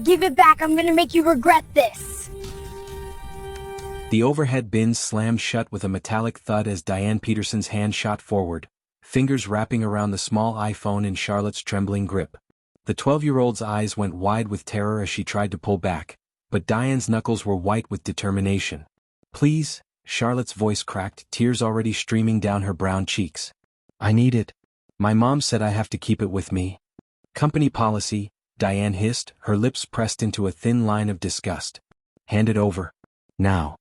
Give it back, I'm gonna make you regret this. The overhead bins slammed shut with a metallic thud as Diane Peterson's hand shot forward, fingers wrapping around the small iPhone in Charlotte's trembling grip. The 12-year-old's eyes went wide with terror as she tried to pull back, but Diane's knuckles were white with determination. "Please," Charlotte's voice cracked, tears already streaming down her brown cheeks. "I need it. My mom said I have to keep it with me." "Company policy," Diane hissed, her lips pressed into a thin line of disgust. "Hand it over. Now."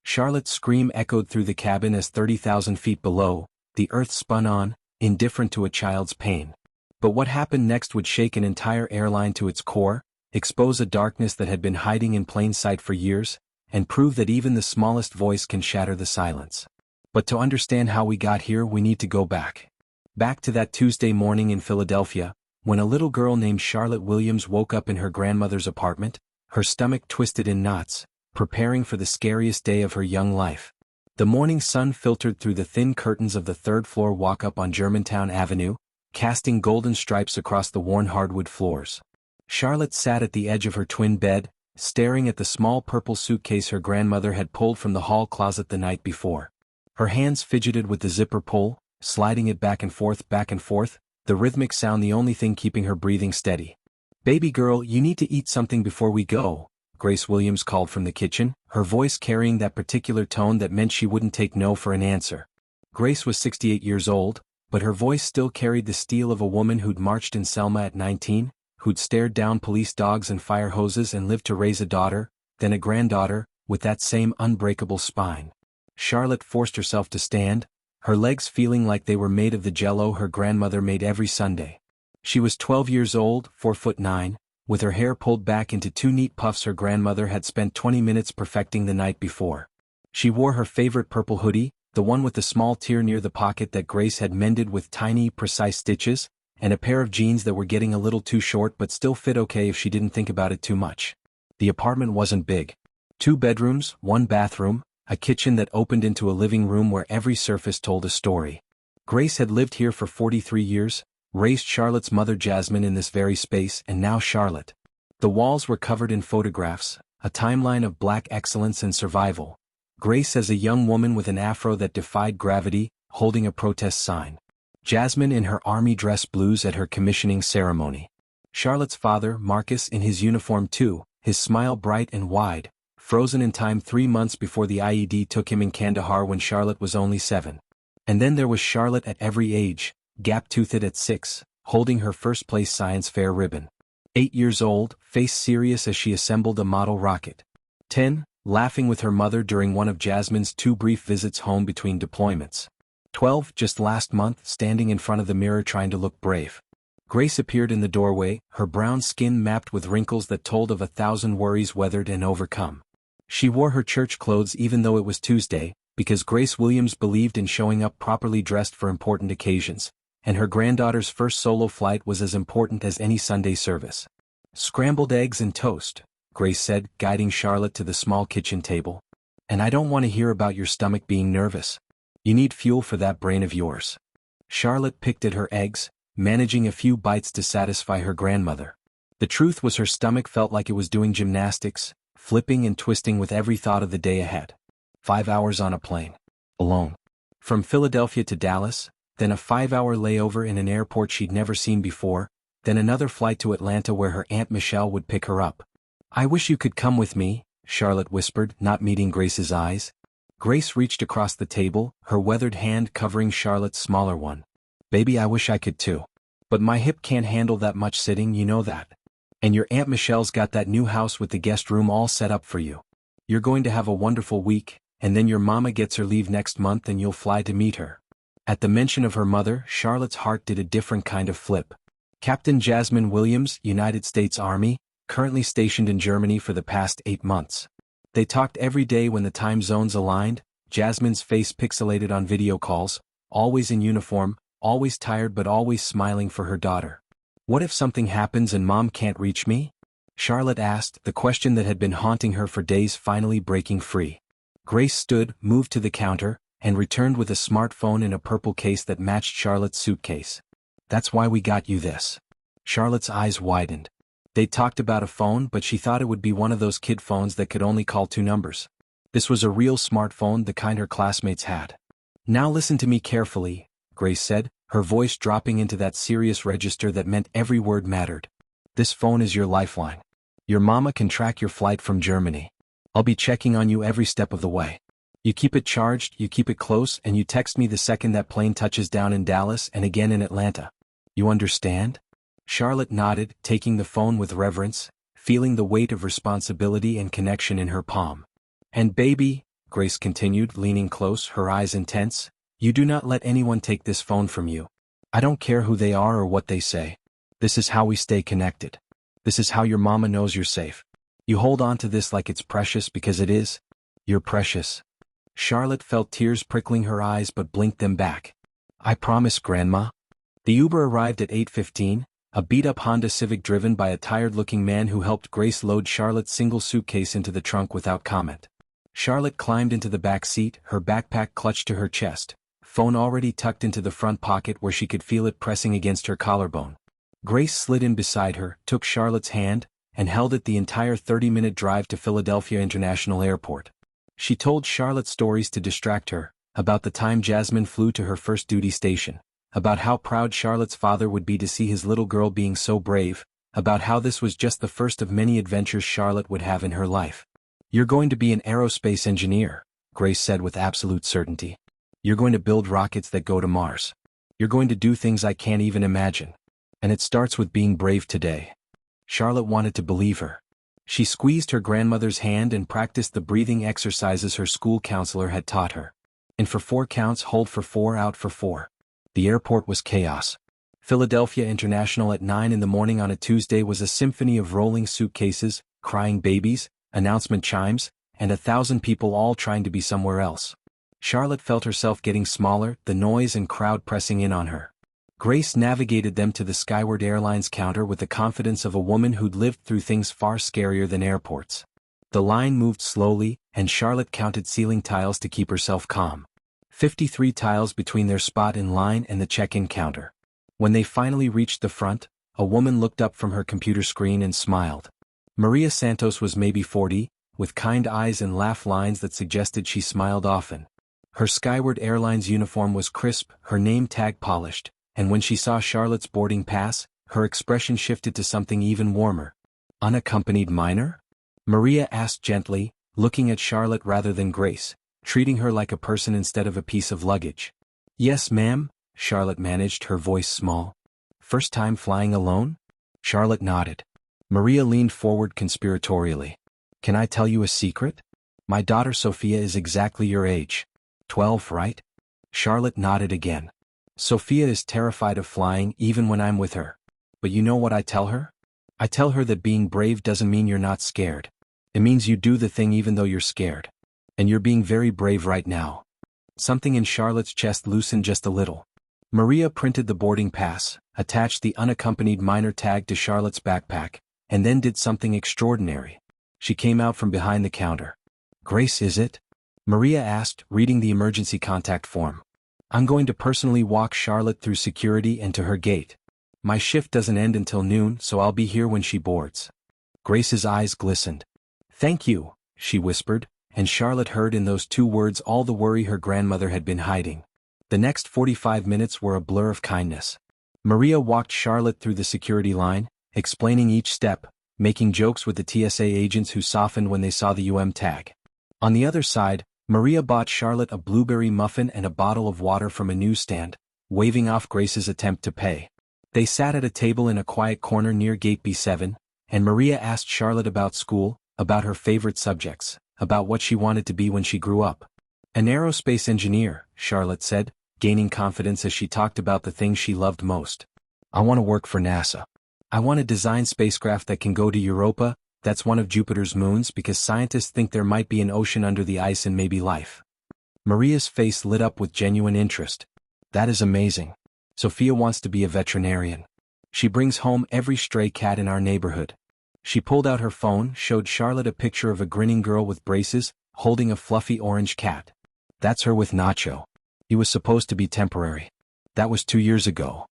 Charlotte's scream echoed through the cabin as 30,000 feet below, the earth spun on, indifferent to a child's pain. But what happened next would shake an entire airline to its core, expose a darkness that had been hiding in plain sight for years, and prove that even the smallest voice can shatter the silence. But to understand how we got here, we need to go back. Back to that Tuesday morning in Philadelphia, when a little girl named Charlotte Williams woke up in her grandmother's apartment, her stomach twisted in knots, preparing for the scariest day of her young life. The morning sun filtered through the thin curtains of the third-floor walk-up on Germantown Avenue, casting golden stripes across the worn hardwood floors. Charlotte sat at the edge of her twin bed, staring at the small purple suitcase her grandmother had pulled from the hall closet the night before. Her hands fidgeted with the zipper pull, sliding it back and forth, the rhythmic sound the only thing keeping her breathing steady. "Baby girl, you need to eat something before we go," Grace Williams called from the kitchen, her voice carrying that particular tone that meant she wouldn't take no for an answer. Grace was 68 years old, but her voice still carried the steel of a woman who'd marched in Selma at 19, who'd stared down police dogs and fire hoses and lived to raise a daughter, then a granddaughter, with that same unbreakable spine. Charlotte forced herself to stand, her legs feeling like they were made of the jello her grandmother made every Sunday. She was 12 years old, 4'9", with her hair pulled back into two neat puffs her grandmother had spent 20 minutes perfecting the night before. She wore her favorite purple hoodie, the one with the small tear near the pocket that Grace had mended with tiny, precise stitches, and a pair of jeans that were getting a little too short but still fit okay if she didn't think about it too much. The apartment wasn't big. 2 bedrooms, 1 bathroom, a kitchen that opened into a living room where every surface told a story. Grace had lived here for 43 years, raised Charlotte's mother Jasmine in this very space, and now Charlotte. The walls were covered in photographs, a timeline of black excellence and survival. Grace as a young woman with an afro that defied gravity, holding a protest sign. Jasmine in her army dress blues at her commissioning ceremony. Charlotte's father, Marcus, in his uniform too, his smile bright and wide, frozen in time 3 months before the IED took him in Kandahar when Charlotte was only 7. And then there was Charlotte at every age, gap-toothed at 6, holding her first-place science fair ribbon. 8 years old, face serious as she assembled a model rocket. 10, laughing with her mother during one of Jasmine's 2 brief visits home between deployments. 12, just last month, standing in front of the mirror trying to look brave. Grace appeared in the doorway, her brown skin mapped with wrinkles that told of 1,000 worries weathered and overcome. She wore her church clothes even though it was Tuesday, because Grace Williams believed in showing up properly dressed for important occasions, and her granddaughter's first solo flight was as important as any Sunday service. "Scrambled eggs and toast," Grace said, guiding Charlotte to the small kitchen table. "And I don't want to hear about your stomach being nervous. You need fuel for that brain of yours." Charlotte picked at her eggs, managing a few bites to satisfy her grandmother. The truth was her stomach felt like it was doing gymnastics, flipping and twisting with every thought of the day ahead. 5 hours on a plane. Alone. From Philadelphia to Dallas, then a 5-hour layover in an airport she'd never seen before, then another flight to Atlanta where her Aunt Michelle would pick her up. "I wish you could come with me," Charlotte whispered, not meeting Grace's eyes. Grace reached across the table, her weathered hand covering Charlotte's smaller one. "Baby, I wish I could too. But my hip can't handle that much sitting, you know that. And your Aunt Michelle's got that new house with the guest room all set up for you. You're going to have a wonderful week, and then your mama gets her leave next month and you'll fly to meet her." At the mention of her mother, Charlotte's heart did a different kind of flip. Captain Jasmine Williams, United States Army, currently stationed in Germany for the past 8 months. They talked every day when the time zones aligned, Jasmine's face pixelated on video calls, always in uniform, always tired but always smiling for her daughter. "What if something happens and Mom can't reach me?" Charlotte asked, the question that had been haunting her for days finally breaking free. Grace stood, moved to the counter, and returned with a smartphone in a purple case that matched Charlotte's suitcase. "That's why we got you this." Charlotte's eyes widened. They talked about a phone, but she thought it would be one of those kid phones that could only call 2 numbers. This was a real smartphone, the kind her classmates had. Now listen to me carefully, Grace said, her voice dropping into that serious register that meant every word mattered. This phone is your lifeline. Your mama can track your flight from Germany. I'll be checking on you every step of the way. You keep it charged, you keep it close, and you text me the second that plane touches down in Dallas and again in Atlanta. You understand? Charlotte nodded, taking the phone with reverence, feeling the weight of responsibility and connection in her palm. And baby, Grace continued, leaning close, her eyes intense, you do not let anyone take this phone from you. I don't care who they are or what they say. This is how we stay connected. This is how your mama knows you're safe. You hold on to this like it's precious because it is. You're precious. Charlotte felt tears prickling her eyes but blinked them back. I promise, Grandma. The Uber arrived at 8:15, a beat-up Honda Civic driven by a tired-looking man who helped Grace load Charlotte's single suitcase into the trunk without comment. Charlotte climbed into the back seat, her backpack clutched to her chest, phone already tucked into the front pocket where she could feel it pressing against her collarbone. Grace slid in beside her, took Charlotte's hand, and held it the entire 30-minute drive to Philadelphia International Airport. She told Charlotte stories to distract her, about the time Jasmine flew to her first duty station, about how proud Charlotte's father would be to see his little girl being so brave, about how this was just the first of many adventures Charlotte would have in her life. You're going to be an aerospace engineer, Grace said with absolute certainty. You're going to build rockets that go to Mars. You're going to do things I can't even imagine. And it starts with being brave today. Charlotte wanted to believe her. She squeezed her grandmother's hand and practiced the breathing exercises her school counselor had taught her. In for 4 counts, hold for 4, out for 4. The airport was chaos. Philadelphia International at 9 in the morning on a Tuesday was a symphony of rolling suitcases, crying babies, announcement chimes, and 1,000 people all trying to be somewhere else. Charlotte felt herself getting smaller, the noise and crowd pressing in on her. Grace navigated them to the Skyward Airlines counter with the confidence of a woman who'd lived through things far scarier than airports. The line moved slowly, and Charlotte counted ceiling tiles to keep herself calm. 53 tiles between their spot in line and the check-in counter. When they finally reached the front, a woman looked up from her computer screen and smiled. Maria Santos was maybe 40, with kind eyes and laugh lines that suggested she smiled often. Her Skyward Airlines uniform was crisp, her name tag polished, and when she saw Charlotte's boarding pass, her expression shifted to something even warmer. Unaccompanied minor? Maria asked gently, looking at Charlotte rather than Grace, treating her like a person instead of a piece of luggage. Yes, ma'am, Charlotte managed, her voice small. First time flying alone? Charlotte nodded. Maria leaned forward conspiratorially. Can I tell you a secret? My daughter Sophia is exactly your age. 12, right? Charlotte nodded again. Sophia is terrified of flying even when I'm with her. But you know what I tell her? I tell her that being brave doesn't mean you're not scared. It means you do the thing even though you're scared. And you're being very brave right now. Something in Charlotte's chest loosened just a little. Maria printed the boarding pass, attached the unaccompanied minor tag to Charlotte's backpack, and then did something extraordinary. She came out from behind the counter. Grace, is it? Maria asked, reading the emergency contact form. I'm going to personally walk Charlotte through security and to her gate. My shift doesn't end until noon, so I'll be here when she boards. Grace's eyes glistened. Thank you, she whispered, and Charlotte heard in those 2 words all the worry her grandmother had been hiding. The next 45 minutes were a blur of kindness. Maria walked Charlotte through the security line, explaining each step, making jokes with the TSA agents who softened when they saw the tag. On the other side, Maria bought Charlotte a blueberry muffin and a bottle of water from a newsstand, waving off Grace's attempt to pay. They sat at a table in a quiet corner near gate B7, and Maria asked Charlotte about school, about her favorite subjects, about what she wanted to be when she grew up. An aerospace engineer, Charlotte said, gaining confidence as she talked about the things she loved most. I want to work for NASA. I want to design spacecraft that can go to Europa, that's one of Jupiter's moons, because scientists think there might be an ocean under the ice and maybe life. Maria's face lit up with genuine interest. That is amazing. Sophia wants to be a veterinarian. She brings home every stray cat in our neighborhood. She pulled out her phone, showed Charlotte a picture of a grinning girl with braces, holding a fluffy orange cat. That's her with Nacho. He was supposed to be temporary. That was 2 years ago.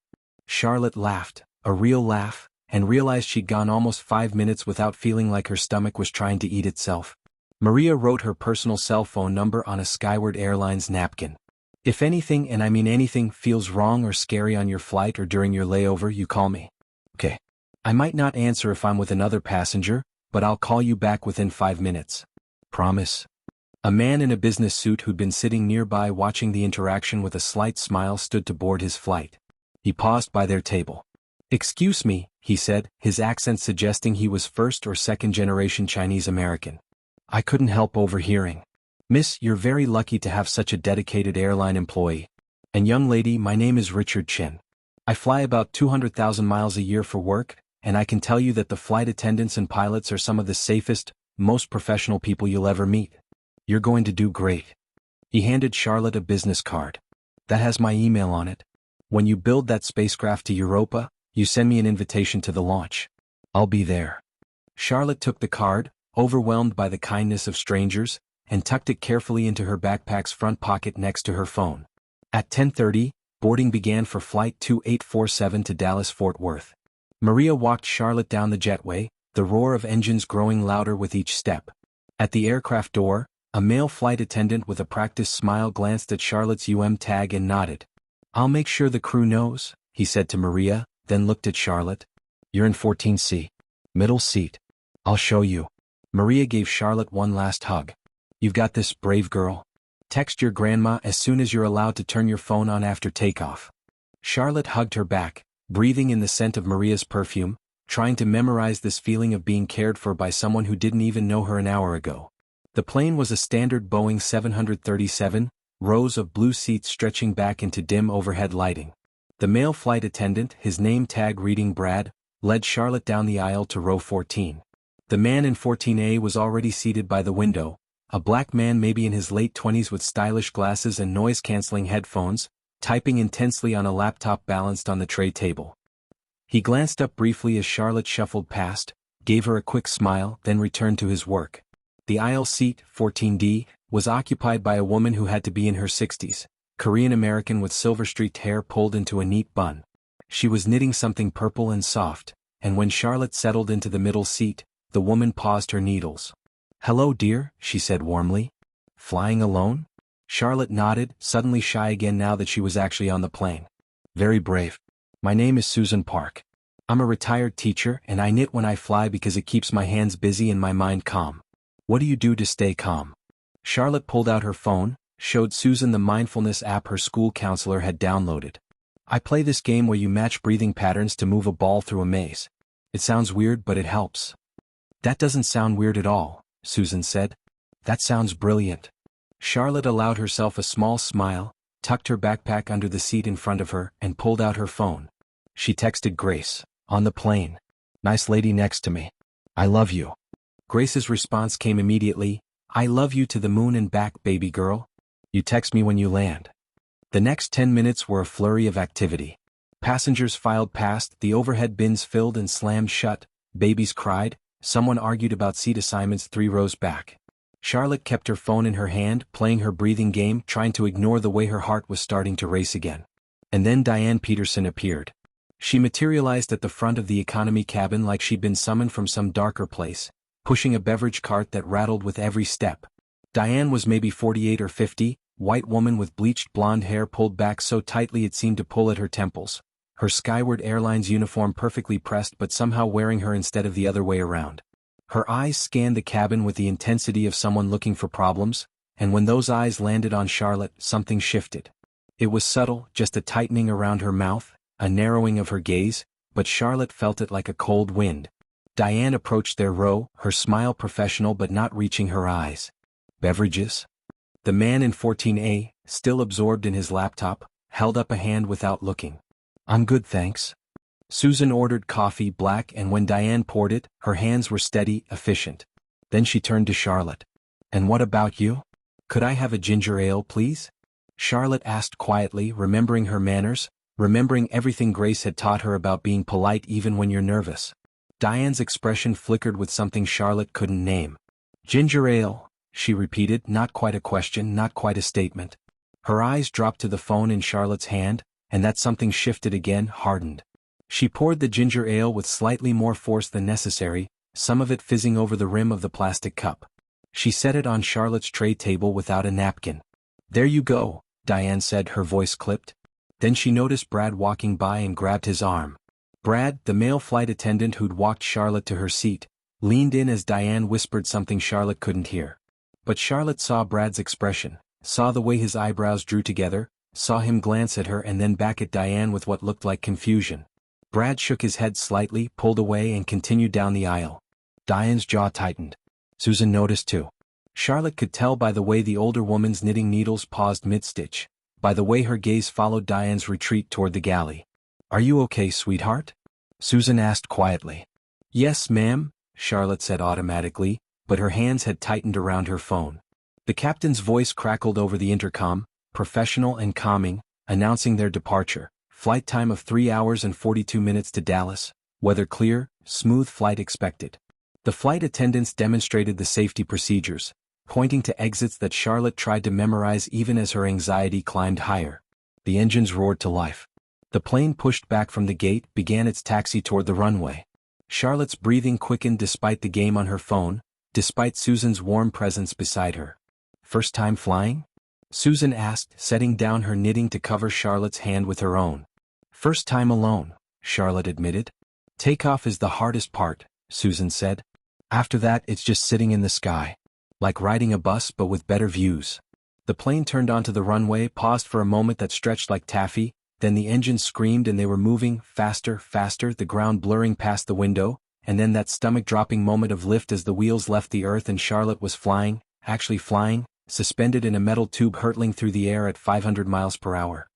Charlotte laughed, a real laugh, and realized she'd gone almost 5 minutes without feeling like her stomach was trying to eat itself. Maria wrote her personal cell phone number on a Skyward Airlines napkin. If anything, and I mean anything, feels wrong or scary on your flight or during your layover, you call me. Okay. I might not answer if I'm with another passenger, but I'll call you back within 5 minutes. Promise. A man in a business suit who'd been sitting nearby watching the interaction with a slight smile stood to board his flight. He paused by their table. "Excuse me," he said, his accent suggesting he was first or second generation Chinese American. "I couldn't help overhearing. Miss, you're very lucky to have such a dedicated airline employee. And young lady, my name is Richard Chen. I fly about 200,000 miles a year for work, and I can tell you that the flight attendants and pilots are some of the safest, most professional people you'll ever meet. You're going to do great." He handed Charlotte a business card. "That has my email on it. When you build that spacecraft to Europa, you send me an invitation to the launch. I'll be there." Charlotte took the card, overwhelmed by the kindness of strangers, and tucked it carefully into her backpack's front pocket next to her phone. At 10:30, boarding began for Flight 2847 to Dallas-Fort Worth. Maria walked Charlotte down the jetway, the roar of engines growing louder with each step. At the aircraft door, a male flight attendant with a practiced smile glanced at Charlotte's tag and nodded. "I'll make sure the crew knows," he said to Maria, then looked at Charlotte. "You're in 14C. Middle seat. I'll show you." Maria gave Charlotte one last hug. "You've got this, brave girl. Text your grandma as soon as you're allowed to turn your phone on after takeoff." Charlotte hugged her back, breathing in the scent of Maria's perfume, trying to memorize this feeling of being cared for by someone who didn't even know her an hour ago. The plane was a standard Boeing 737, rows of blue seats stretching back into dim overhead lighting. The male flight attendant, his name tag reading Brad, led Charlotte down the aisle to row 14. The man in 14A was already seated by the window, a black man maybe in his late 20s with stylish glasses and noise-canceling headphones, typing intensely on a laptop balanced on the tray table. He glanced up briefly as Charlotte shuffled past, gave her a quick smile, then returned to his work. The aisle seat, 14D, was occupied by a woman who had to be in her 60s, Korean-American with silver-streaked hair pulled into a neat bun. She was knitting something purple and soft, and when Charlotte settled into the middle seat, the woman paused her needles. "Hello, dear," she said warmly. "Flying alone?" Charlotte nodded, suddenly shy again now that she was actually on the plane. "Very brave. My name is Susan Park. I'm a retired teacher and I knit when I fly because it keeps my hands busy and my mind calm. What do you do to stay calm?" Charlotte pulled out her phone, showed Susan the mindfulness app her school counselor had downloaded. "I play this game where you match breathing patterns to move a ball through a maze. It sounds weird, but it helps." "That doesn't sound weird at all," Susan said. "That sounds brilliant." Charlotte allowed herself a small smile, tucked her backpack under the seat in front of her, and pulled out her phone. She texted Grace, "On the plane. Nice lady next to me. I love you." Grace's response came immediately, "I love you to the moon and back, baby girl. You text me when you land." The next 10 minutes were a flurry of activity. Passengers filed past, the overhead bins filled and slammed shut, babies cried, someone argued about seat assignments 3 rows back. Charlotte kept her phone in her hand, playing her breathing game, trying to ignore the way her heart was starting to race again. And then Diane Peterson appeared. She materialized at the front of the economy cabin like she'd been summoned from some darker place, pushing a beverage cart that rattled with every step. Diane was maybe 48 or 50, white woman with bleached blonde hair pulled back so tightly it seemed to pull at her temples, her Skyward Airlines uniform perfectly pressed but somehow wearing her instead of the other way around. Her eyes scanned the cabin with the intensity of someone looking for problems, and when those eyes landed on Charlotte, something shifted. It was subtle, just a tightening around her mouth, a narrowing of her gaze, but Charlotte felt it like a cold wind. Diane approached their row, her smile professional but not reaching her eyes. "Beverages?" The man in 14A, still absorbed in his laptop, held up a hand without looking. "I'm good, thanks." Susan ordered coffee black, and when Diane poured it, her hands were steady, efficient. Then she turned to Charlotte. "And what about you? Could I have a ginger ale, please?" Charlotte asked quietly, remembering her manners, remembering everything Grace had taught her about being polite even when you're nervous. Diane's expression flickered with something Charlotte couldn't name. "Ginger ale," she repeated, not quite a question, not quite a statement. Her eyes dropped to the phone in Charlotte's hand, and that something shifted again, hardened. She poured the ginger ale with slightly more force than necessary, some of it fizzing over the rim of the plastic cup. She set it on Charlotte's tray table without a napkin. "There you go," Diane said, her voice clipped. Then she noticed Brad walking by and grabbed his arm. Brad, the male flight attendant who'd walked Charlotte to her seat, leaned in as Diane whispered something Charlotte couldn't hear. But Charlotte saw Brad's expression, saw the way his eyebrows drew together, saw him glance at her and then back at Diane with what looked like confusion. Brad shook his head slightly, pulled away and continued down the aisle. Diane's jaw tightened. Susan noticed too. Charlotte could tell by the way the older woman's knitting needles paused mid-stitch, by the way her gaze followed Diane's retreat toward the galley. "Are you okay, sweetheart?" Susan asked quietly. "Yes, ma'am," Charlotte said automatically, but her hands had tightened around her phone. The captain's voice crackled over the intercom, professional and calming, announcing their departure. Flight time of 3 hours and 42 minutes to Dallas, weather clear, smooth flight expected. The flight attendants demonstrated the safety procedures, pointing to exits that Charlotte tried to memorize even as her anxiety climbed higher. The engines roared to life. The plane pushed back from the gate, began its taxi toward the runway. Charlotte's breathing quickened despite the game on her phone, despite Susan's warm presence beside her. "First time flying?" Susan asked, setting down her knitting to cover Charlotte's hand with her own. "First time alone," Charlotte admitted. "Takeoff is the hardest part," Susan said. "After that it's just sitting in the sky. Like riding a bus but with better views." The plane turned onto the runway, paused for a moment that stretched like taffy, then the engine screamed and they were moving, faster, faster, the ground blurring past the window, and then that stomach-dropping moment of lift as the wheels left the earth and Charlotte was flying, actually flying, suspended in a metal tube hurtling through the air at 500 miles per hour.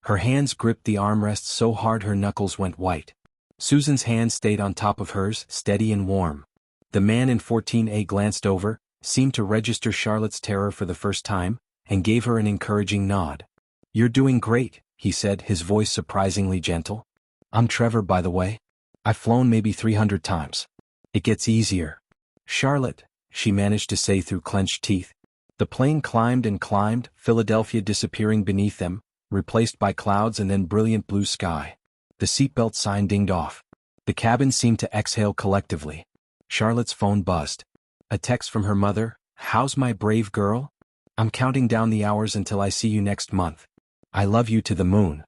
Her hands gripped the armrests so hard her knuckles went white. Susan's hand stayed on top of hers, steady and warm. The man in 14A glanced over, seemed to register Charlotte's terror for the first time, and gave her an encouraging nod. "You're doing great," he said, his voice surprisingly gentle. "I'm Trevor, by the way. I've flown maybe 300 times. It gets easier." "Charlotte," she managed to say through clenched teeth. The plane climbed and climbed, Philadelphia disappearing beneath them, replaced by clouds and then brilliant blue sky. The seatbelt sign dinged off. The cabin seemed to exhale collectively. Charlotte's phone buzzed. A text from her mother. "How's my brave girl? I'm counting down the hours until I see you next month. I love you to the moon."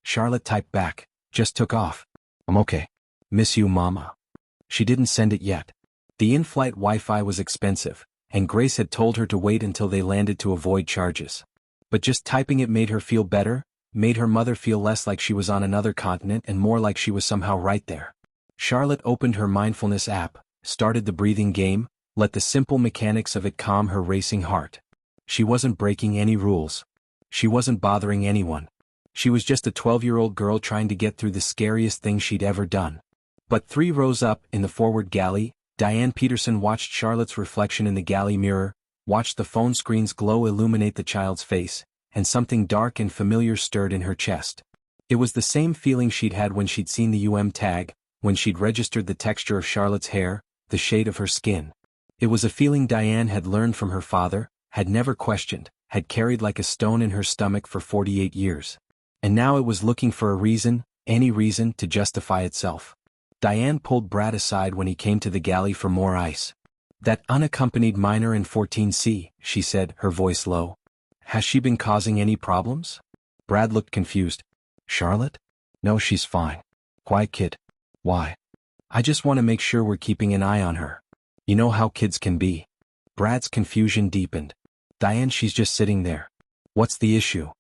Charlotte typed back. "Just took off. I'm okay. Miss you, Mama." She didn't send it yet. The in-flight Wi-Fi was expensive, and Grace had told her to wait until they landed to avoid charges. But just typing it made her feel better, made her mother feel less like she was on another continent and more like she was somehow right there. Charlotte opened her mindfulness app, started the breathing game, let the simple mechanics of it calm her racing heart. She wasn't breaking any rules. She wasn't bothering anyone. She was just a 12-year-old girl trying to get through the scariest thing she'd ever done. But 3 rows up, in the forward galley, Diane Peterson watched Charlotte's reflection in the galley mirror, watched the phone screen's glow illuminate the child's face, and something dark and familiar stirred in her chest. It was the same feeling she'd had when she'd seen the tag, when she'd registered the texture of Charlotte's hair, the shade of her skin. It was a feeling Diane had learned from her father, had never questioned, had carried like a stone in her stomach for 48 years. And now it was looking for a reason, any reason, to justify itself. Diane pulled Brad aside when he came to the galley for more ice. "That unaccompanied minor in 14C, she said, her voice low. "Has she been causing any problems?" Brad looked confused. "Charlotte? No, she's fine. Quiet kid. Why?" "I just want to make sure we're keeping an eye on her. You know how kids can be." Brad's confusion deepened. "Diane, she's just sitting there. What's the issue?"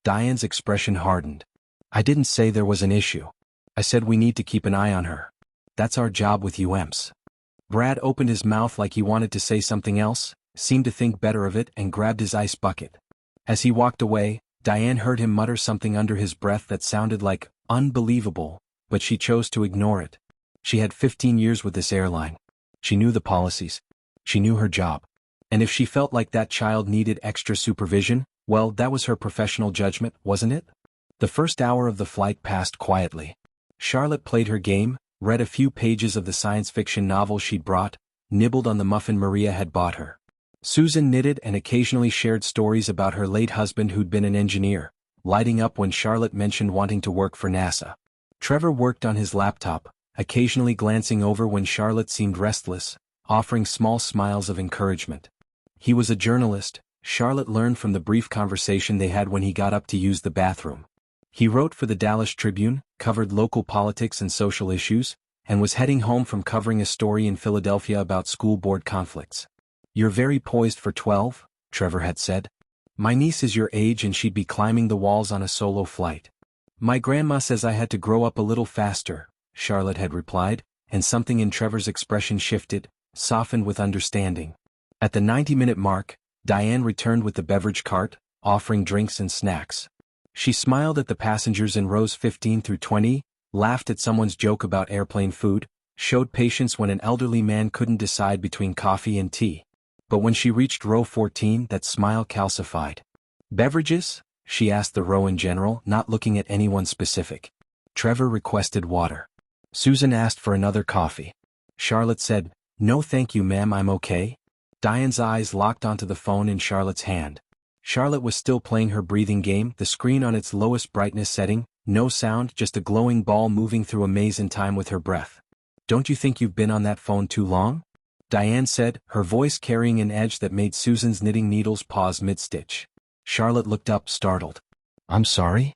Diane's expression hardened. "I didn't say there was an issue. I said we need to keep an eye on her. That's our job with UMs." Brad opened his mouth like he wanted to say something else, seemed to think better of it and grabbed his ice bucket. As he walked away, Diane heard him mutter something under his breath that sounded like, "unbelievable," but she chose to ignore it. She had 15 years with this airline. She knew the policies. She knew her job. And if she felt like that child needed extra supervision, well, that was her professional judgment, wasn't it? The first hour of the flight passed quietly. Charlotte played her game, read a few pages of the science fiction novel she'd brought, nibbled on the muffin Maria had bought her. Susan knitted and occasionally shared stories about her late husband who'd been an engineer, lighting up when Charlotte mentioned wanting to work for NASA. Trevor worked on his laptop, occasionally glancing over when Charlotte seemed restless, offering small smiles of encouragement. He was a journalist, Charlotte learned from the brief conversation they had when he got up to use the bathroom. He wrote for the Dallas Tribune, covered local politics and social issues, and was heading home from covering a story in Philadelphia about school board conflicts. "You're very poised for 12, Trevor had said. "My niece is your age and she'd be climbing the walls on a solo flight." "My grandma says I had to grow up a little faster," Charlotte had replied, and something in Trevor's expression shifted, softened with understanding. At the 90-minute mark, Diane returned with the beverage cart, offering drinks and snacks. She smiled at the passengers in rows 15 through 20, laughed at someone's joke about airplane food, showed patience when an elderly man couldn't decide between coffee and tea. But when she reached row 14, that smile calcified. "Beverages?" she asked the row in general, not looking at anyone specific. Trevor requested water. Susan asked for another coffee. Charlotte said, "No thank you ma'am, I'm okay." Diane's eyes locked onto the phone in Charlotte's hand. Charlotte was still playing her breathing game, the screen on its lowest brightness setting, no sound, just a glowing ball moving through a maze in time with her breath. "Don't you think you've been on that phone too long?" Diane said, her voice carrying an edge that made Susan's knitting needles pause mid-stitch. Charlotte looked up, startled. "I'm sorry?"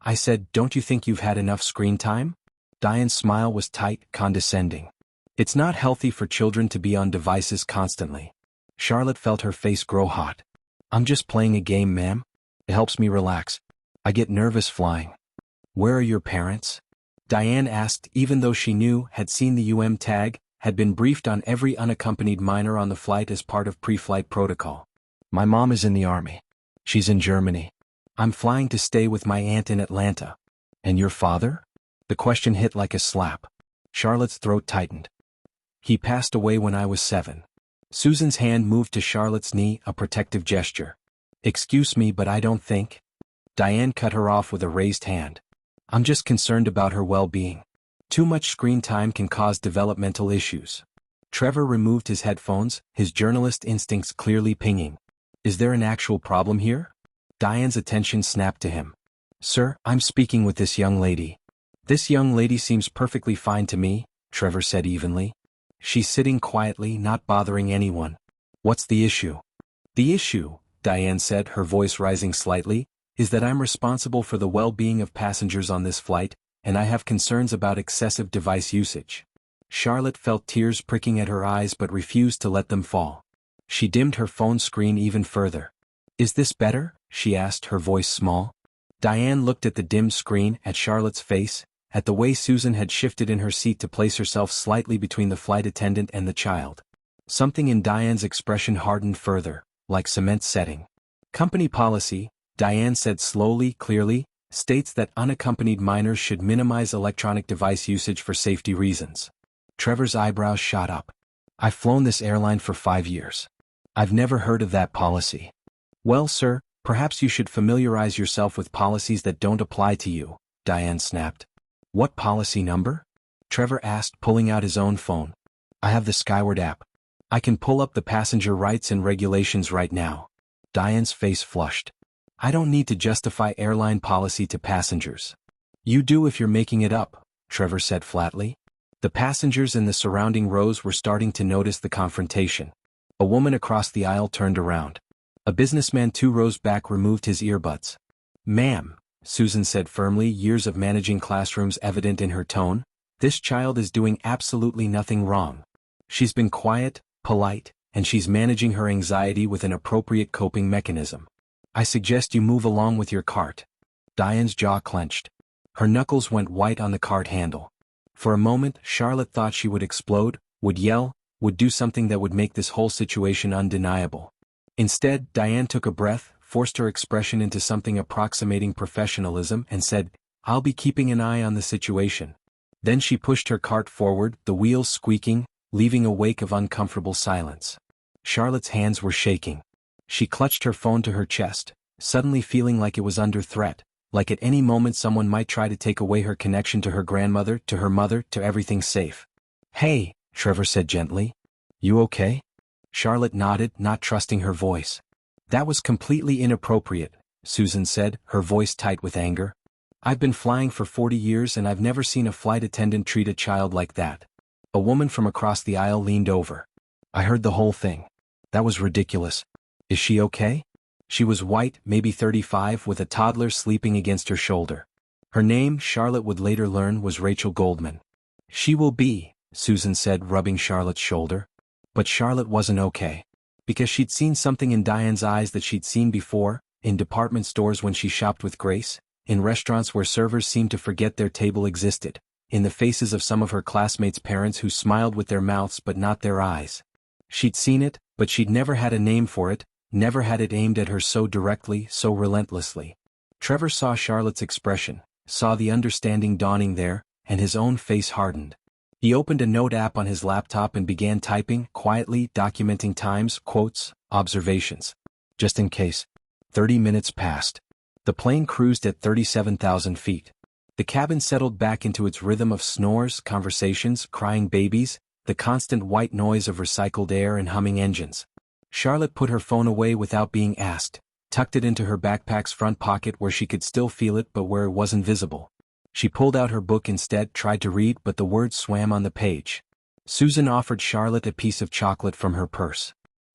I said, "Don't you think you've had enough screen time?" Diane's smile was tight, condescending. "It's not healthy for children to be on devices constantly." Charlotte felt her face grow hot. "I'm just playing a game, ma'am. It helps me relax. I get nervous flying." "Where are your parents?" Diane asked, even though she knew, had seen the tag, had been briefed on every unaccompanied minor on the flight as part of pre-flight protocol. "My mom is in the army. She's in Germany. I'm flying to stay with my aunt in Atlanta." "And your father?" The question hit like a slap. Charlotte's throat tightened. "He passed away when I was 7. Susan's hand moved to Charlotte's knee, a protective gesture. "Excuse me, but I don't think—" Diane cut her off with a raised hand. "I'm just concerned about her well-being. Too much screen time can cause developmental issues." Trevor removed his headphones, his journalist instincts clearly pinging. "Is there an actual problem here?" Diane's attention snapped to him. "Sir, I'm speaking with this young lady." "This young lady seems perfectly fine to me," Trevor said evenly. "She's sitting quietly, not bothering anyone." "What's the issue?" "The issue," Diane said, her voice rising slightly, "is that I'm responsible for the well-being of passengers on this flight, and I have concerns about excessive device usage." Charlotte felt tears pricking at her eyes but refused to let them fall. She dimmed her phone screen even further. "Is this better?" she asked, her voice small. Diane looked at the dimmed screen, at Charlotte's face, at the way Susan had shifted in her seat to place herself slightly between the flight attendant and the child. Something in Diane's expression hardened further, like cement setting. "Company policy," Diane said slowly, clearly, "states that unaccompanied minors should minimize electronic device usage for safety reasons." Trevor's eyebrows shot up. "I've flown this airline for 5 years. I've never heard of that policy." "Well, sir, perhaps you should familiarize yourself with policies that don't apply to you," Diane snapped. "What policy number?" Trevor asked, pulling out his own phone. "I have the Skyward app. I can pull up the passenger rights and regulations right now." Diane's face flushed. "I don't need to justify airline policy to passengers." "You do if you're making it up," Trevor said flatly. The passengers in the surrounding rows were starting to notice the confrontation. A woman across the aisle turned around. A businessman 2 rows back removed his earbuds. "Ma'am," Susan said firmly, years of managing classrooms evident in her tone, "this child is doing absolutely nothing wrong. She's been quiet, polite, and she's managing her anxiety with an appropriate coping mechanism. I suggest you move along with your cart." Diane's jaw clenched. Her knuckles went white on the cart handle. For a moment, Charlotte thought she would explode, would yell, would do something that would make this whole situation undeniable. Instead, Diane took a breath, forced her expression into something approximating professionalism, and said, "I'll be keeping an eye on the situation." Then she pushed her cart forward, the wheels squeaking, leaving a wake of uncomfortable silence. Charlotte's hands were shaking. She clutched her phone to her chest, suddenly feeling like it was under threat, like at any moment someone might try to take away her connection to her grandmother, to her mother, to everything safe. "Hey," Trevor said gently. "You okay?" Charlotte nodded, not trusting her voice. "That was completely inappropriate," Susan said, her voice tight with anger. I've been flying for 40 years and I've never seen a flight attendant treat a child like that. A woman from across the aisle leaned over. I heard the whole thing. That was ridiculous. Is she okay? She was white, maybe 35, with a toddler sleeping against her shoulder. Her name, Charlotte would later learn, was Rachel Goldman. She will be, Susan said, rubbing Charlotte's shoulder. But Charlotte wasn't okay. Because she'd seen something in Diane's eyes that she'd seen before, in department stores when she shopped with Grace, in restaurants where servers seemed to forget their table existed, in the faces of some of her classmates' parents who smiled with their mouths but not their eyes. She'd seen it, but she'd never had a name for it, never had it aimed at her so directly, so relentlessly. Trevor saw Charlotte's expression, saw the understanding dawning there, and his own face hardened. He opened a note app on his laptop and began typing, quietly, documenting times, quotes, observations. Just in case. 30 minutes passed. The plane cruised at 37,000 feet. The cabin settled back into its rhythm of snores, conversations, crying babies, the constant white noise of recycled air and humming engines. Charlotte put her phone away without being asked, tucked it into her backpack's front pocket where she could still feel it but where it wasn't visible. She pulled out her book instead, tried to read, but the words swam on the page. Susan offered Charlotte a piece of chocolate from her purse.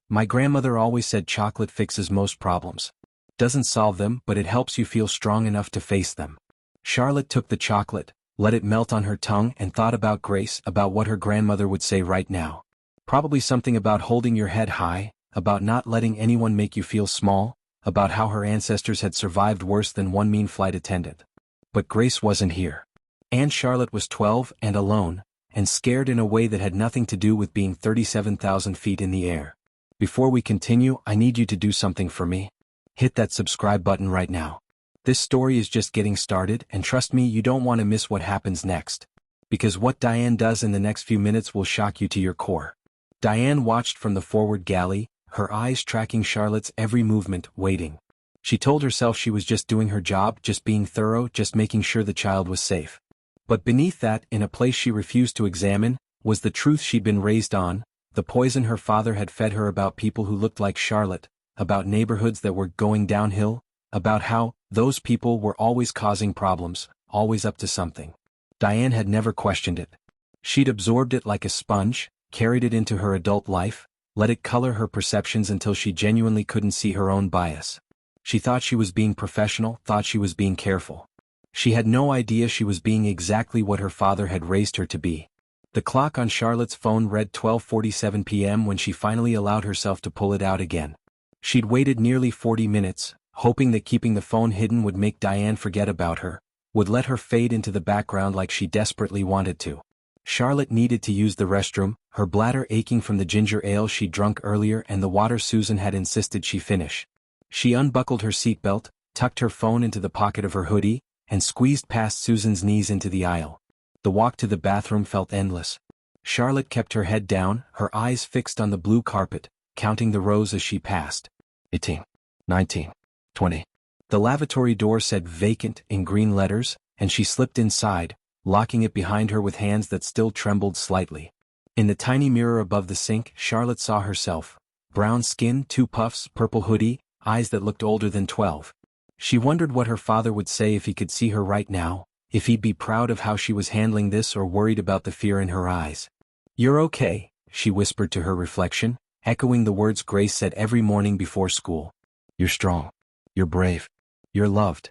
My grandmother always said chocolate fixes most problems. Doesn't solve them, but it helps you feel strong enough to face them. Charlotte took the chocolate, let it melt on her tongue, and thought about Grace, about what her grandmother would say right now. Probably something about holding your head high, about not letting anyone make you feel small, about how her ancestors had survived worse than one mean flight attendant. But Grace wasn't here. Aunt Charlotte was 12 and alone, and scared in a way that had nothing to do with being 37,000 feet in the air. Before we continue, I need you to do something for me. Hit that subscribe button right now. This story is just getting started, and trust me, you don't want to miss what happens next. Because what Diane does in the next few minutes will shock you to your core. Diane watched from the forward galley, her eyes tracking Charlotte's every movement, waiting. She told herself she was just doing her job, just being thorough, just making sure the child was safe. But beneath that, in a place she refused to examine, was the truth she'd been raised on, the poison her father had fed her about people who looked like Charlotte, about neighborhoods that were going downhill, about how those people were always causing problems, always up to something. Diane had never questioned it. She'd absorbed it like a sponge, carried it into her adult life, let it color her perceptions until she genuinely couldn't see her own bias. She thought she was being professional, thought she was being careful. She had no idea she was being exactly what her father had raised her to be. The clock on Charlotte's phone read 12:47 p.m. when she finally allowed herself to pull it out again. She'd waited nearly 40 minutes, hoping that keeping the phone hidden would make Diane forget about her, would let her fade into the background like she desperately wanted to. Charlotte needed to use the restroom, her bladder aching from the ginger ale she'd drunk earlier and the water Susan had insisted she finish. She unbuckled her seatbelt, tucked her phone into the pocket of her hoodie, and squeezed past Susan's knees into the aisle. The walk to the bathroom felt endless. Charlotte kept her head down, her eyes fixed on the blue carpet, counting the rows as she passed. 18, 19, 20. The lavatory door said vacant in green letters, and she slipped inside, locking it behind her with hands that still trembled slightly. In the tiny mirror above the sink, Charlotte saw herself. Brown skin, 2 puffs, purple hoodie, eyes that looked older than 12. She wondered what her father would say if he could see her right now, if he'd be proud of how she was handling this or worried about the fear in her eyes. You're okay, she whispered to her reflection, echoing the words Grace said every morning before school. You're strong. You're brave. You're loved.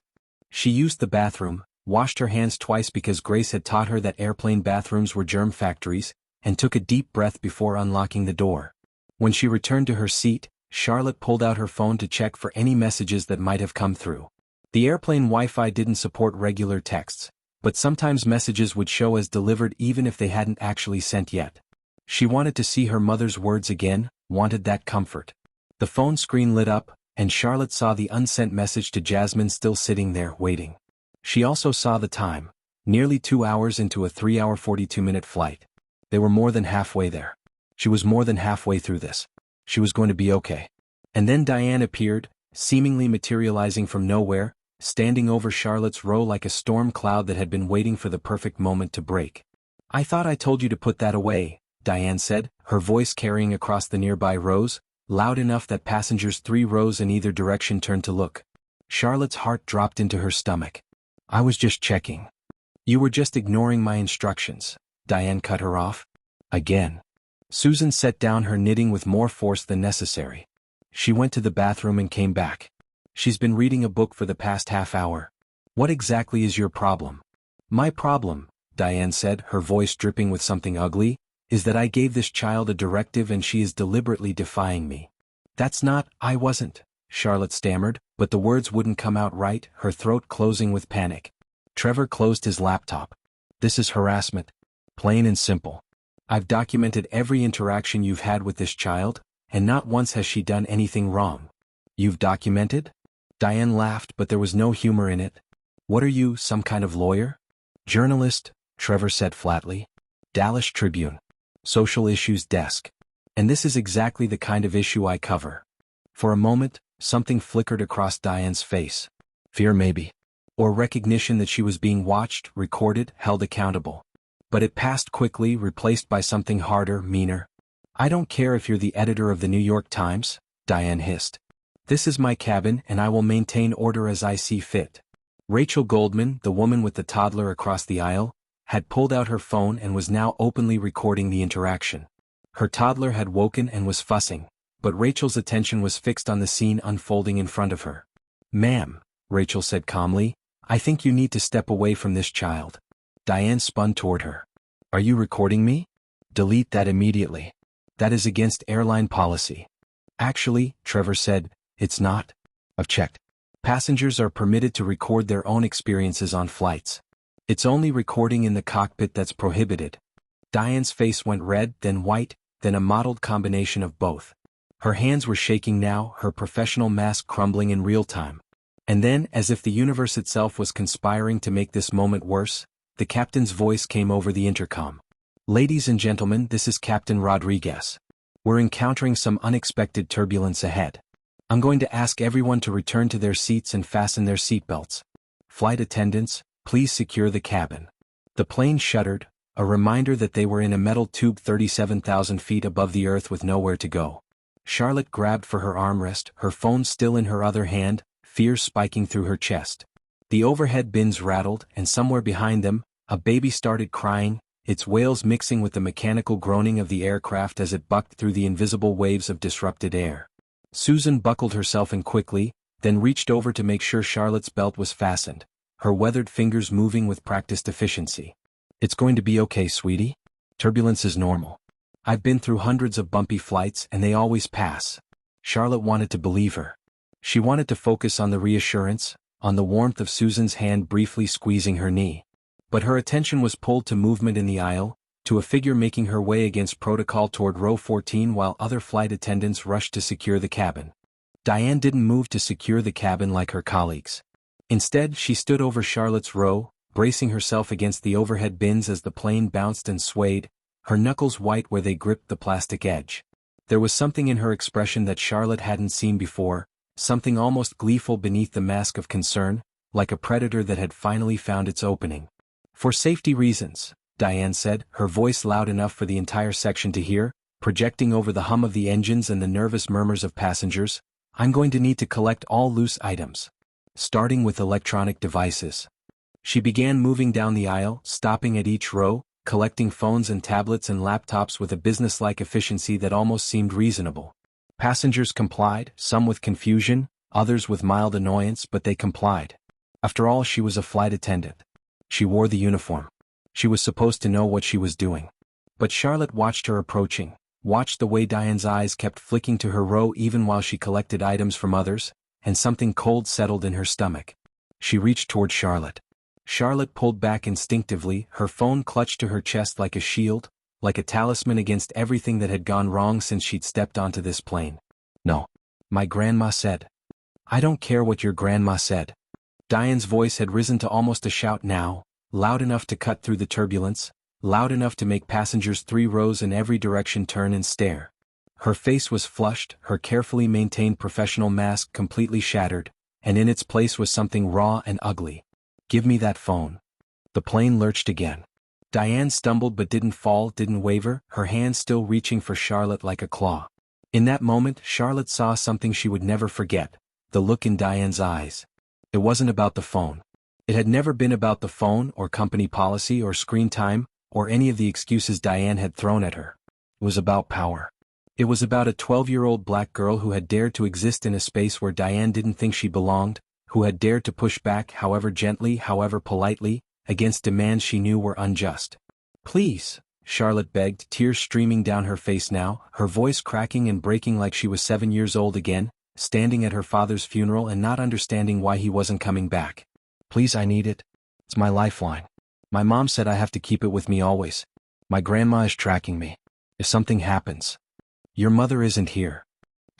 She used the bathroom, washed her hands twice because Grace had taught her that airplane bathrooms were germ factories, and took a deep breath before unlocking the door. When she returned to her seat, Charlotte pulled out her phone to check for any messages that might have come through. The airplane Wi-Fi didn't support regular texts, but sometimes messages would show as delivered even if they hadn't actually sent yet. She wanted to see her mother's words again, wanted that comfort. The phone screen lit up, and Charlotte saw the unsent message to Jasmine still sitting there, waiting. She also saw the time, nearly 2 hours into a 3-hour 42-minute flight. They were more than halfway there. She was more than halfway through this. She was going to be okay. And then Diane appeared, seemingly materializing from nowhere, standing over Charlotte's row like a storm cloud that had been waiting for the perfect moment to break. I thought I told you to put that away, Diane said, her voice carrying across the nearby rows, loud enough that passengers 3 rows in either direction turned to look. Charlotte's heart dropped into her stomach. I was just checking. You were just ignoring my instructions. Diane cut her off. Again. Susan set down her knitting with more force than necessary. She went to the bathroom and came back. She's been reading a book for the past half hour. What exactly is your problem? My problem, Diane said, her voice dripping with something ugly, is that I gave this child a directive and she is deliberately defying me. That's not, I wasn't, Charlotte stammered, but the words wouldn't come out right, her throat closing with panic. Trevor closed his laptop. This is harassment. Plain and simple. I've documented every interaction you've had with this child, and not once has she done anything wrong. You've documented? Diane laughed, but there was no humor in it. What are you, some kind of lawyer? Journalist, Trevor said flatly. Dallas Tribune. Social issues desk. And this is exactly the kind of issue I cover. For a moment, something flickered across Diane's face. Fear maybe. Or recognition that she was being watched, recorded, held accountable. But it passed quickly, replaced by something harder, meaner. I don't care if you're the editor of the New York Times, Diane hissed. This is my cabin and I will maintain order as I see fit. Rachel Goldman, the woman with the toddler across the aisle, had pulled out her phone and was now openly recording the interaction. Her toddler had woken and was fussing, but Rachel's attention was fixed on the scene unfolding in front of her. Ma'am, Rachel said calmly, I think you need to step away from this child. Diane spun toward her. Are you recording me? Delete that immediately. That is against airline policy. Actually, Trevor said, it's not. I've checked. Passengers are permitted to record their own experiences on flights. It's only recording in the cockpit that's prohibited. Diane's face went red, then white, then a mottled combination of both. Her hands were shaking now, her professional mask crumbling in real time. And then, as if the universe itself was conspiring to make this moment worse, the captain's voice came over the intercom. Ladies and gentlemen, this is Captain Rodriguez. We're encountering some unexpected turbulence ahead. I'm going to ask everyone to return to their seats and fasten their seatbelts. Flight attendants, please secure the cabin. The plane shuddered, a reminder that they were in a metal tube 37,000 feet above the earth with nowhere to go. Charlotte grabbed for her armrest, her phone still in her other hand, fear spiking through her chest. The overhead bins rattled, and somewhere behind them, a baby started crying, its wails mixing with the mechanical groaning of the aircraft as it bucked through the invisible waves of disrupted air. Susan buckled herself in quickly, then reached over to make sure Charlotte's belt was fastened, her weathered fingers moving with practiced efficiency. It's going to be okay, sweetie. Turbulence is normal. I've been through hundreds of bumpy flights and they always pass. Charlotte wanted to believe her. She wanted to focus on the reassurance, on the warmth of Susan's hand briefly squeezing her knee. But her attention was pulled to movement in the aisle, to a figure making her way against protocol toward row 14 while other flight attendants rushed to secure the cabin. Diane didn't move to secure the cabin like her colleagues. Instead, she stood over Charlotte's row, bracing herself against the overhead bins as the plane bounced and swayed, her knuckles white where they gripped the plastic edge. There was something in her expression that Charlotte hadn't seen before, something almost gleeful beneath the mask of concern, like a predator that had finally found its opening. For safety reasons, Diane said, her voice loud enough for the entire section to hear, projecting over the hum of the engines and the nervous murmurs of passengers, I'm going to need to collect all loose items. Starting with electronic devices. She began moving down the aisle, stopping at each row, collecting phones and tablets and laptops with a businesslike efficiency that almost seemed reasonable. Passengers complied, some with confusion, others with mild annoyance, but they complied. After all, she was a flight attendant. She wore the uniform. She was supposed to know what she was doing. But Charlotte watched her approaching, watched the way Diane's eyes kept flicking to her row even while she collected items from others, and something cold settled in her stomach. She reached toward Charlotte. Charlotte pulled back instinctively, her phone clutched to her chest like a shield, like a talisman against everything that had gone wrong since she'd stepped onto this plane. No. My grandma said. I don't care what your grandma said. Diane's voice had risen to almost a shout now, loud enough to cut through the turbulence, loud enough to make passengers 3 rows in every direction turn and stare. Her face was flushed, her carefully maintained professional mask completely shattered, and in its place was something raw and ugly. Give me that phone. The plane lurched again. Diane stumbled but didn't fall, didn't waver, her hand still reaching for Charlotte like a claw. In that moment, Charlotte saw something she would never forget, the look in Diane's eyes. It wasn't about the phone. It had never been about the phone or company policy or screen time or any of the excuses Diane had thrown at her. It was about power. It was about a 12-year-old black girl who had dared to exist in a space where Diane didn't think she belonged, who had dared to push back however gently, however politely, against demands she knew were unjust. "Please," Charlotte begged, tears streaming down her face now, her voice cracking and breaking like she was 7 years old again, standing at her father's funeral and not understanding why he wasn't coming back. "Please, I need it. It's my lifeline. My mom said I have to keep it with me always. My grandma is tracking me. If something happens." "Your mother isn't here."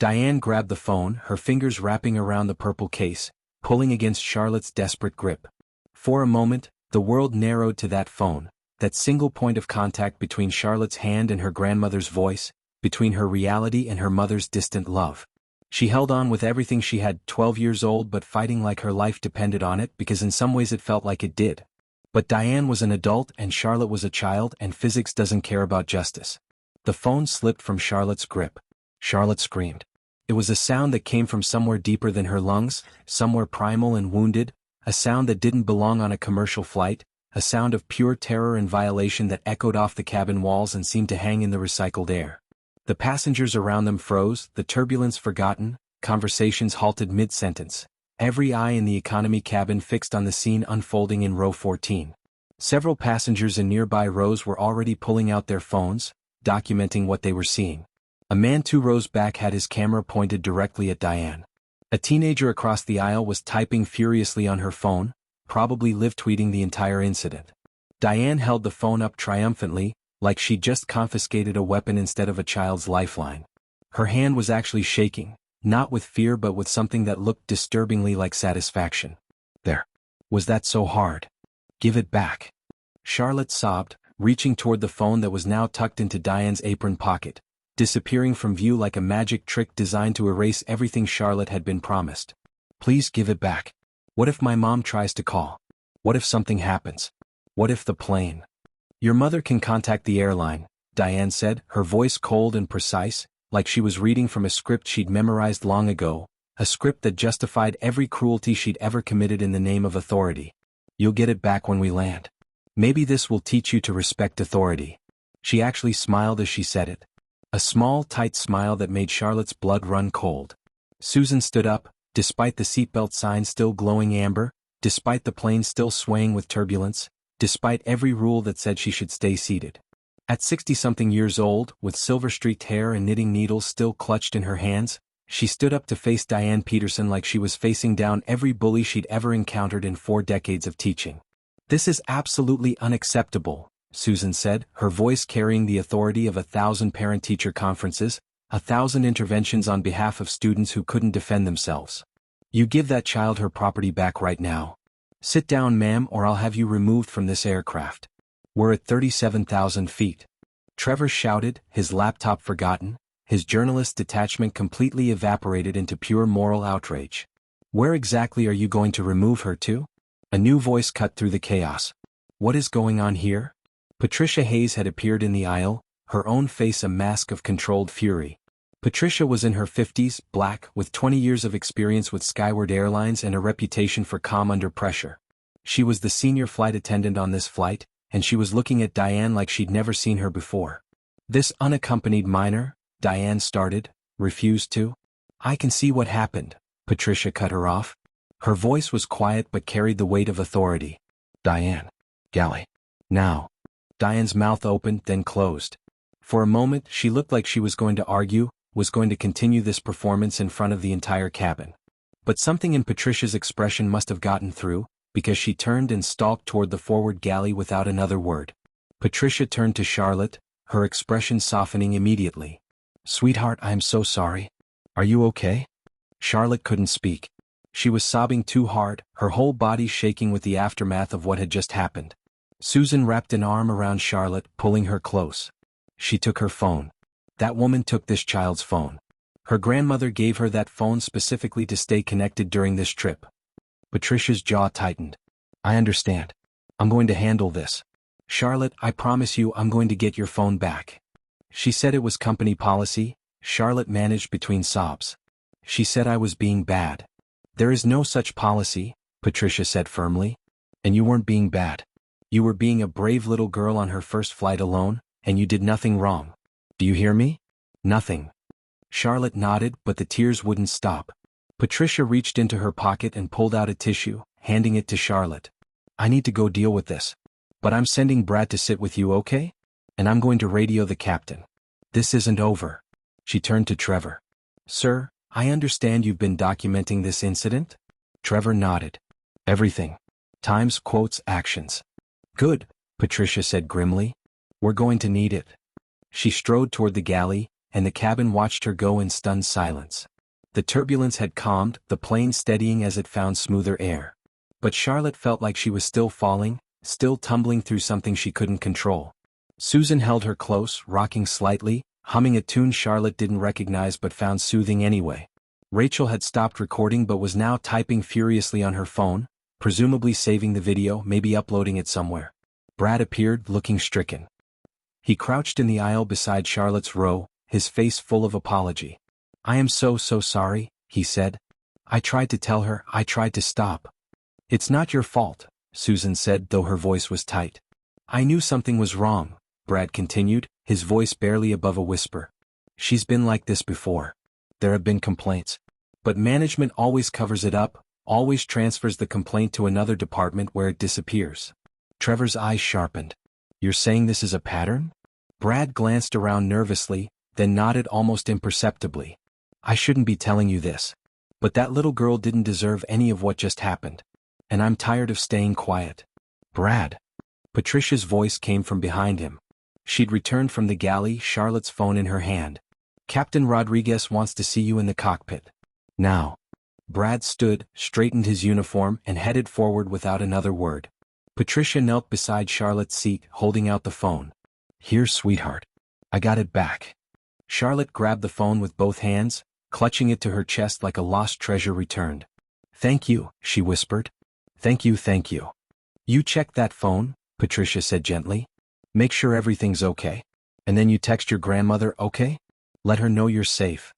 Diane grabbed the phone, her fingers wrapping around the purple case, pulling against Charlotte's desperate grip. For a moment, the world narrowed to that phone, that single point of contact between Charlotte's hand and her grandmother's voice, between her reality and her mother's distant love. She held on with everything she had, 12 years old but fighting like her life depended on it because in some ways it felt like it did. But Diane was an adult and Charlotte was a child and physics doesn't care about justice. The phone slipped from Charlotte's grip. Charlotte screamed. It was a sound that came from somewhere deeper than her lungs, somewhere primal and wounded, a sound that didn't belong on a commercial flight, a sound of pure terror and violation that echoed off the cabin walls and seemed to hang in the recycled air. The passengers around them froze, the turbulence forgotten, conversations halted mid-sentence, every eye in the economy cabin fixed on the scene unfolding in row 14. Several passengers in nearby rows were already pulling out their phones, documenting what they were seeing. A man 2 rows back had his camera pointed directly at Diane. A teenager across the aisle was typing furiously on her phone, probably live tweeting the entire incident. Diane held the phone up triumphantly, like she'd just confiscated a weapon instead of a child's lifeline. Her hand was actually shaking, not with fear but with something that looked disturbingly like satisfaction. "There. Was that so hard? Give it back." Charlotte sobbed, reaching toward the phone that was now tucked into Diane's apron pocket, disappearing from view like a magic trick designed to erase everything Charlotte had been promised. "Please give it back. What if my mom tries to call? What if something happens? What if the plane?" "Your mother can contact the airline," Diane said, her voice cold and precise, like she was reading from a script she'd memorized long ago, a script that justified every cruelty she'd ever committed in the name of authority. "You'll get it back when we land. Maybe this will teach you to respect authority." She actually smiled as she said it. A small, tight smile that made Charlotte's blood run cold. Susan stood up, despite the seatbelt sign still glowing amber, despite the plane still swaying with turbulence, despite every rule that said she should stay seated. At 60-something years old, with silver-streaked hair and knitting needles still clutched in her hands, she stood up to face Diane Peterson like she was facing down every bully she'd ever encountered in 4 decades of teaching. "This is absolutely unacceptable," Susan said, her voice carrying the authority of 1,000 parent-teacher conferences, 1,000 interventions on behalf of students who couldn't defend themselves. "You give that child her property back right now. Sit down, ma'am, or I'll have you removed from this aircraft. We're at 37,000 feet. Trevor shouted, his laptop forgotten, his journalist detachment completely evaporated into pure moral outrage. "Where exactly are you going to remove her to?" A new voice cut through the chaos. "What is going on here?" Patricia Hayes had appeared in the aisle, her own face a mask of controlled fury. Patricia was in her 50s, black, with 20 years of experience with Skyward Airlines and a reputation for calm under pressure. She was the senior flight attendant on this flight, and she was looking at Diane like she'd never seen her before. "This unaccompanied minor," Diane started, refused to. "I can see what happened," Patricia cut her off. Her voice was quiet but carried the weight of authority. "Diane. Galley. Now." Diane's mouth opened, then closed. For a moment, she looked like she was going to argue, was going to continue this performance in front of the entire cabin. But something in Patricia's expression must have gotten through, because she turned and stalked toward the forward galley without another word. Patricia turned to Charlotte, her expression softening immediately. "Sweetheart, I am so sorry. Are you okay?" Charlotte couldn't speak. She was sobbing too hard, her whole body shaking with the aftermath of what had just happened. Susan wrapped an arm around Charlotte, pulling her close. She took her phone. That woman took this child's phone. Her grandmother gave her that phone specifically to stay connected during this trip. Patricia's jaw tightened. "I understand. I'm going to handle this. Charlotte, I promise you I'm going to get your phone back." She said it was company policy, Charlotte managed between sobs. "She said I was being bad." "There is no such policy," Patricia said firmly. And you weren't being bad. You were being a brave little girl on her first flight alone, and you did nothing wrong. Do you hear me? Nothing. Charlotte nodded, but the tears wouldn't stop. Patricia reached into her pocket and pulled out a tissue, handing it to Charlotte. I need to go deal with this. But I'm sending Brad to sit with you, okay? And I'm going to radio the captain. This isn't over. She turned to Trevor. Sir, I understand you've been documenting this incident? Trevor nodded. Everything. Times, quotes, actions. Good, Patricia said grimly. We're going to need it. She strode toward the galley, and the cabin watched her go in stunned silence. The turbulence had calmed, the plane steadying as it found smoother air. But Charlotte felt like she was still falling, still tumbling through something she couldn't control. Susan held her close, rocking slightly, humming a tune Charlotte didn't recognize but found soothing anyway. Rachel had stopped recording but was now typing furiously on her phone, presumably saving the video, maybe uploading it somewhere. Brad appeared, looking stricken. He crouched in the aisle beside Charlotte's row, his face full of apology. I am so sorry, he said. I tried to tell her, I tried to stop. It's not your fault, Susan said, though her voice was tight. I knew something was wrong, Brad continued, his voice barely above a whisper. She's been like this before. There have been complaints. But management always covers it up, always transfers the complaint to another department where it disappears. Trevor's eyes sharpened. You're saying this is a pattern? Brad glanced around nervously, then nodded almost imperceptibly. I shouldn't be telling you this. But that little girl didn't deserve any of what just happened. And I'm tired of staying quiet. Brad. Patricia's voice came from behind him. She'd returned from the galley, Charlotte's phone in her hand. Captain Rodriguez wants to see you in the cockpit. Now. Brad stood, straightened his uniform, and headed forward without another word. Patricia knelt beside Charlotte's seat, holding out the phone. Here, sweetheart. I got it back. Charlotte grabbed the phone with both hands, clutching it to her chest like a lost treasure returned. Thank you, she whispered. Thank you, thank you. You check that phone, Patricia said gently. Make sure everything's okay. And then you text your grandmother, okay? Let her know you're safe.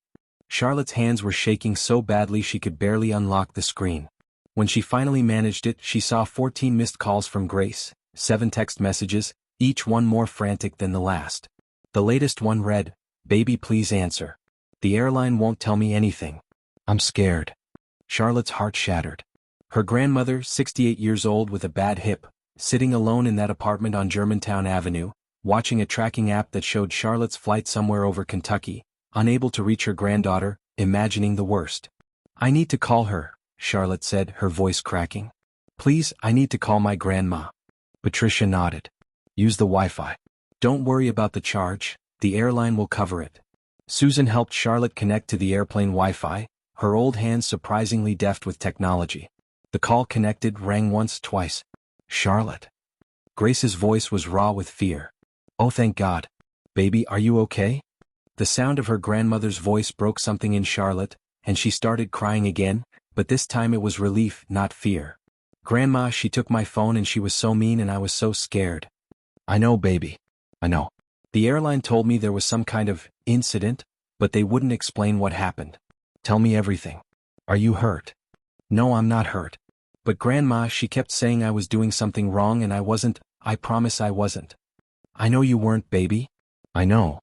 Charlotte's hands were shaking so badly she could barely unlock the screen. When she finally managed it, she saw 14 missed calls from Grace, 7 text messages, each one more frantic than the last. The latest one read, Baby, please answer. The airline won't tell me anything. I'm scared. Charlotte's heart shattered. Her grandmother, 68 years old with a bad hip, sitting alone in that apartment on Germantown Avenue, watching a tracking app that showed Charlotte's flight somewhere over Kentucky, unable to reach her granddaughter, imagining the worst. I need to call her, Charlotte said, her voice cracking. Please, I need to call my grandma. Patricia nodded. Use the Wi-Fi. Don't worry about the charge, the airline will cover it. Susan helped Charlotte connect to the airplane Wi-Fi, her old hands surprisingly deft with technology. The call connected, rang once, twice. Charlotte. Grace's voice was raw with fear. Oh, thank God. Baby, are you okay? The sound of her grandmother's voice broke something in Charlotte, and she started crying again, but this time it was relief, not fear. Grandma, she took my phone and she was so mean and I was so scared. I know, baby. I know. The airline told me there was some kind of incident, but they wouldn't explain what happened. Tell me everything. Are you hurt? No, I'm not hurt. But Grandma, she kept saying I was doing something wrong and I wasn't. I promise I wasn't. I know you weren't, baby. I know.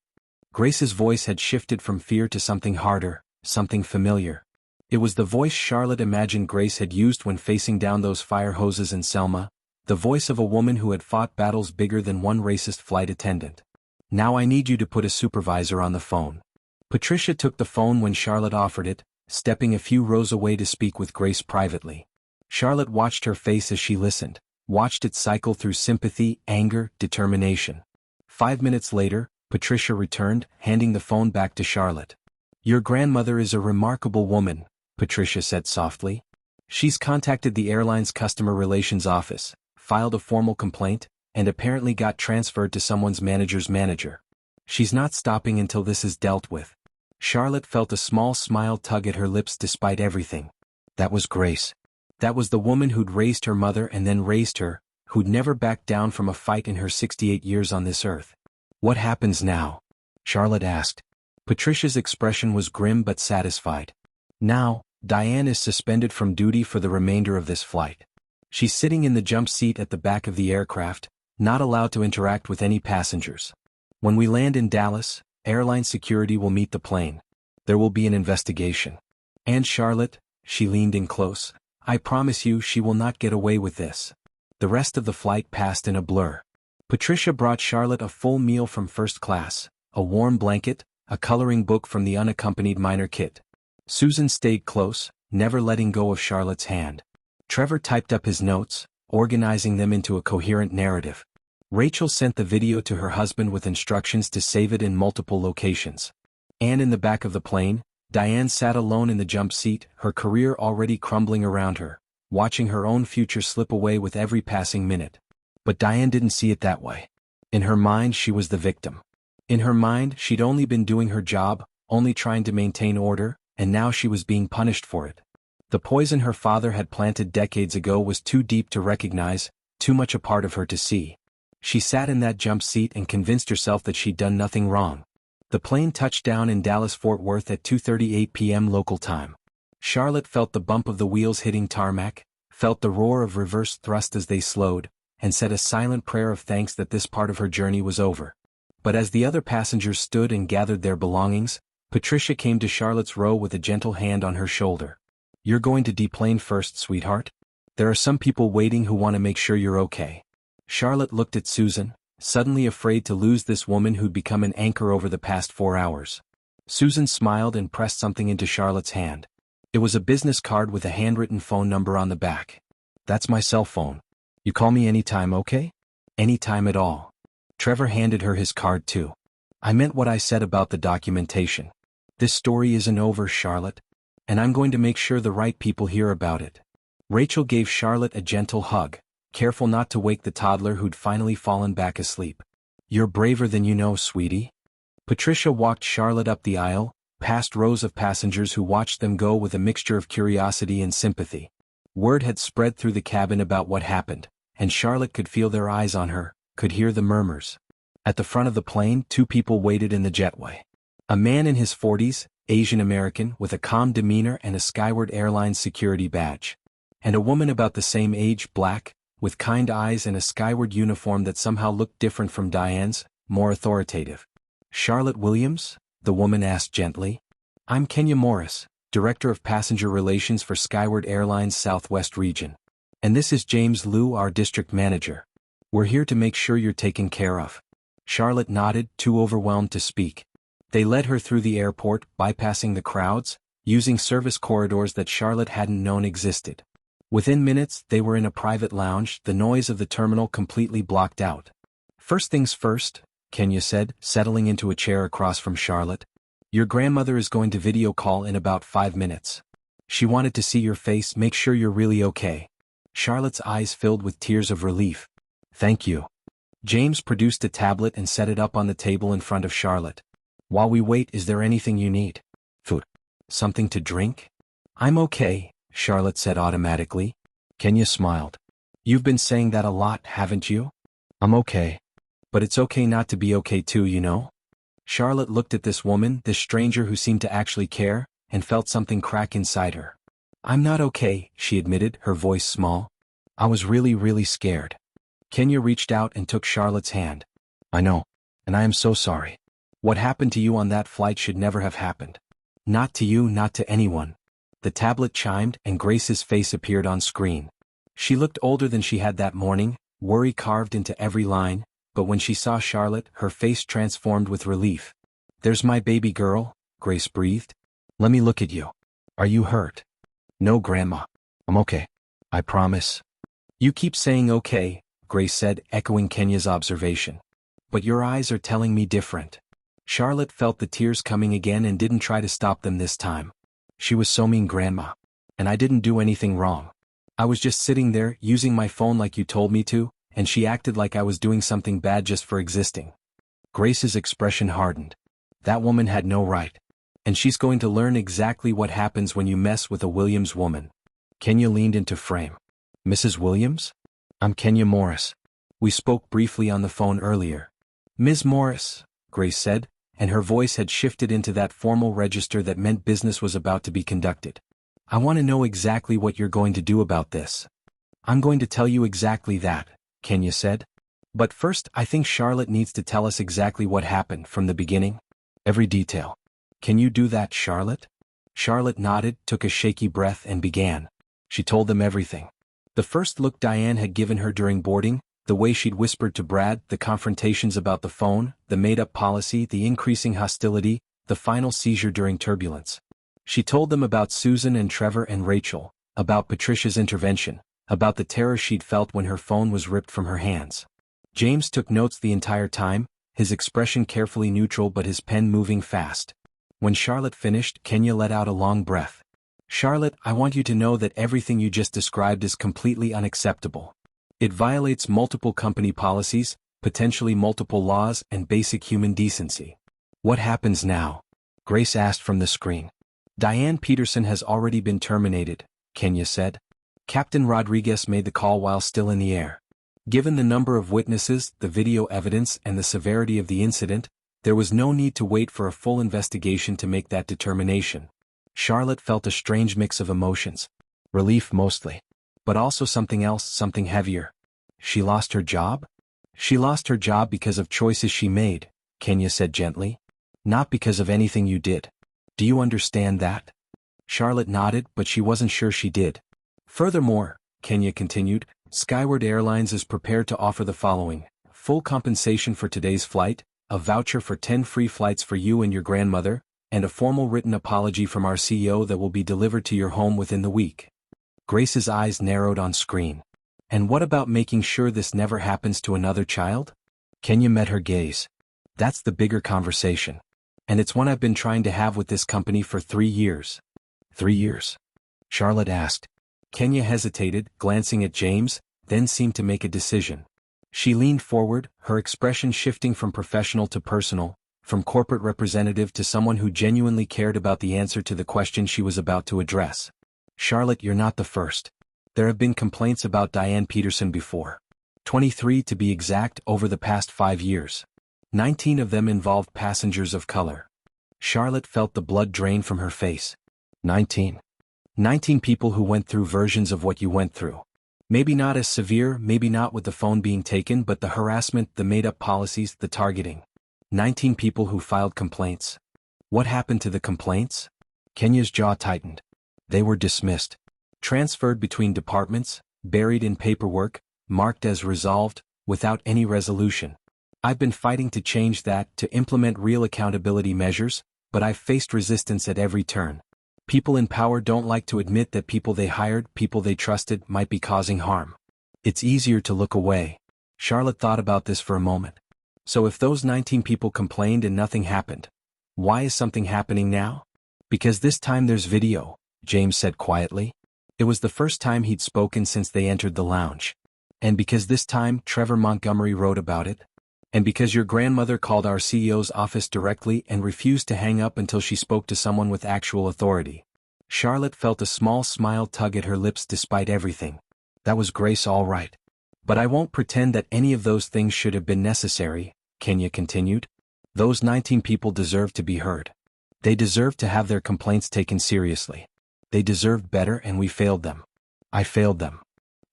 Grace's voice had shifted from fear to something harder, something familiar. It was the voice Charlotte imagined Grace had used when facing down those fire hoses in Selma, the voice of a woman who had fought battles bigger than one racist flight attendant. Now I need you to put a supervisor on the phone. Patricia took the phone when Charlotte offered it, stepping a few rows away to speak with Grace privately. Charlotte watched her face as she listened, watched it cycle through sympathy, anger, determination. 5 minutes later, Patricia returned, handing the phone back to Charlotte. Your grandmother is a remarkable woman, Patricia said softly. She's contacted the airline's customer relations office, filed a formal complaint, and apparently got transferred to someone's manager's manager. She's not stopping until this is dealt with. Charlotte felt a small smile tug at her lips despite everything. That was Grace. That was the woman who'd raised her mother and then raised her, who'd never backed down from a fight in her 68 years on this earth. What happens now? Charlotte asked. Patricia's expression was grim but satisfied. Now, Diane is suspended from duty for the remainder of this flight. She's sitting in the jump seat at the back of the aircraft, not allowed to interact with any passengers. When we land in Dallas, airline security will meet the plane. There will be an investigation. And Charlotte," she leaned in close, "I promise you she will not get away with this." The rest of the flight passed in a blur. Patricia brought Charlotte a full meal from first class, a warm blanket, a coloring book from the unaccompanied minor kit. Susan stayed close, never letting go of Charlotte's hand. Trevor typed up his notes, organizing them into a coherent narrative. Rachel sent the video to her husband with instructions to save it in multiple locations. And in the back of the plane, Diane sat alone in the jump seat, her career already crumbling around her, watching her own future slip away with every passing minute. But Diane didn't see it that way. In her mind she was the victim. In her mind she'd only been doing her job, only trying to maintain order, and now she was being punished for it. The poison her father had planted decades ago was too deep to recognize, too much a part of her to see. She sat in that jump seat and convinced herself that she'd done nothing wrong. The plane touched down in Dallas-Fort Worth at 2:38 p.m. local time. Charlotte felt the bump of the wheels hitting tarmac, felt the roar of reverse thrust as they slowed, and said a silent prayer of thanks that this part of her journey was over. But as the other passengers stood and gathered their belongings, Patricia came to Charlotte's row with a gentle hand on her shoulder. "You're going to deplane first, sweetheart. There are some people waiting who want to make sure you're okay." Charlotte looked at Susan, suddenly afraid to lose this woman who'd become an anchor over the past 4 hours. Susan smiled and pressed something into Charlotte's hand. It was a business card with a handwritten phone number on the back. "That's my cell phone. You call me anytime, okay?" "Anytime at all." Trevor handed her his card too. "I meant what I said about the documentation. This story isn't over, Charlotte. And I'm going to make sure the right people hear about it." Rachel gave Charlotte a gentle hug, careful not to wake the toddler who'd finally fallen back asleep. "You're braver than you know, sweetie." Patricia walked Charlotte up the aisle, past rows of passengers who watched them go with a mixture of curiosity and sympathy. Word had spread through the cabin about what happened, and Charlotte could feel their eyes on her, could hear the murmurs. At the front of the plane, 2 people waited in the jetway. A man in his 40s, Asian American, with a calm demeanor and a Skyward Airlines security badge. And a woman about the same age, black, with kind eyes and a Skyward uniform that somehow looked different from Diane's, more authoritative. "Charlotte Williams?" the woman asked gently. "I'm Kenya Morris, Director of Passenger Relations for Skyward Airlines Southwest Region. And this is James Liu, our District Manager. We're here to make sure you're taken care of." Charlotte nodded, too overwhelmed to speak. They led her through the airport, bypassing the crowds, using service corridors that Charlotte hadn't known existed. Within minutes, they were in a private lounge, the noise of the terminal completely blocked out. "First things first," Kenya said, settling into a chair across from Charlotte. "Your grandmother is going to video call in about 5 minutes. She wanted to see your face, make sure you're really okay." Charlotte's eyes filled with tears of relief. "Thank you." James produced a tablet and set it up on the table in front of Charlotte. "While we wait, is there anything you need? Food? Something to drink?" "I'm okay," Charlotte said automatically. Kenya smiled. "You've been saying that a lot, haven't you?" "I'm okay. But it's okay not to be okay too, you know?" Charlotte looked at this woman, this stranger who seemed to actually care, and felt something crack inside her. "I'm not okay," she admitted, her voice small. "I was really scared." Kenya reached out and took Charlotte's hand. "I know. And I am so sorry. What happened to you on that flight should never have happened. Not to you, not to anyone." The tablet chimed, and Grace's face appeared on screen. She looked older than she had that morning, worry carved into every line, but when she saw Charlotte, her face transformed with relief. "There's my baby girl," Grace breathed. "Let me look at you. Are you hurt?" "No, Grandma. I'm okay. I promise." "You keep saying okay," Grace said, echoing Kenya's observation. "But your eyes are telling me different." Charlotte felt the tears coming again and didn't try to stop them this time. "She was so mean, Grandma. And I didn't do anything wrong. I was just sitting there, using my phone like you told me to, and she acted like I was doing something bad just for existing." Grace's expression hardened. That woman had no right. And she's going to learn exactly what happens when you mess with a Williams woman. Kenya leaned into frame. "Mrs. Williams? I'm Kenya Morris. We spoke briefly on the phone earlier." "Ms. Morris," Grace said, and her voice had shifted into that formal register that meant business was about to be conducted. "I want to know exactly what you're going to do about this." I'm going to tell you exactly that, Kenya said. But first I think Charlotte needs to tell us exactly what happened from the beginning. Every detail. Can you do that, Charlotte? Charlotte nodded, took a shaky breath and began. She told them everything. The first look Diane had given her during boarding, the way she'd whispered to Brad, the confrontations about the phone, the made-up policy, the increasing hostility, the final seizure during turbulence. She told them about Susan and Trevor and Rachel, about Patricia's intervention, about the terror she'd felt when her phone was ripped from her hands. James took notes the entire time, his expression carefully neutral but his pen moving fast. When Charlotte finished, Kenya let out a long breath. Charlotte, I want you to know that everything you just described is completely unacceptable. It violates multiple company policies, potentially multiple laws and basic human decency. What happens now? Grace asked from the screen. Diane Peterson has already been terminated, Kenya said. Captain Rodriguez made the call while still in the air. Given the number of witnesses, the video evidence and the severity of the incident, there was no need to wait for a full investigation to make that determination. Charlotte felt a strange mix of emotions. Relief mostly. But also something else, something heavier. She lost her job? She lost her job because of choices she made, Kenya said gently. Not because of anything you did. Do you understand that? Charlotte nodded, but she wasn't sure she did. Furthermore, Kenya continued, Skyward Airlines is prepared to offer the following: full compensation for today's flight, a voucher for 10 free flights for you and your grandmother, and a formal written apology from our CEO that will be delivered to your home within the week. Grace's eyes narrowed on screen. And what about making sure this never happens to another child? Kenya met her gaze. That's the bigger conversation. And it's one I've been trying to have with this company for 3 years. 3 years? Charlotte asked. Kenya hesitated, glancing at James, then seemed to make a decision. She leaned forward, her expression shifting from professional to personal, from corporate representative to someone who genuinely cared about the answer to the question she was about to address. Charlotte, you're not the first. There have been complaints about Diane Peterson before. 23 to be exact over the past 5 years. 19 of them involved passengers of color. Charlotte felt the blood drain from her face. 19 people who went through versions of what you went through. Maybe not as severe, maybe not with the phone being taken, but the harassment, the made-up policies, the targeting. 19 people who filed complaints. What happened to the complaints? Kenya's jaw tightened. They were dismissed. Transferred between departments, buried in paperwork, marked as resolved, without any resolution. I've been fighting to change that, to implement real accountability measures, but I've faced resistance at every turn. People in power don't like to admit that people they hired, people they trusted, might be causing harm. It's easier to look away. Charlotte thought about this for a moment. So if those 19 people complained and nothing happened, why is something happening now? Because this time there's video, James said quietly. It was the first time he'd spoken since they entered the lounge. And because this time Trevor Montgomery wrote about it. And because your grandmother called our CEO's office directly and refused to hang up until she spoke to someone with actual authority. Charlotte felt a small smile tug at her lips despite everything. That was Grace, all right. But I won't pretend that any of those things should have been necessary, Kenya continued. Those 19 people deserved to be heard. They deserved to have their complaints taken seriously. They deserved better and we failed them. I failed them.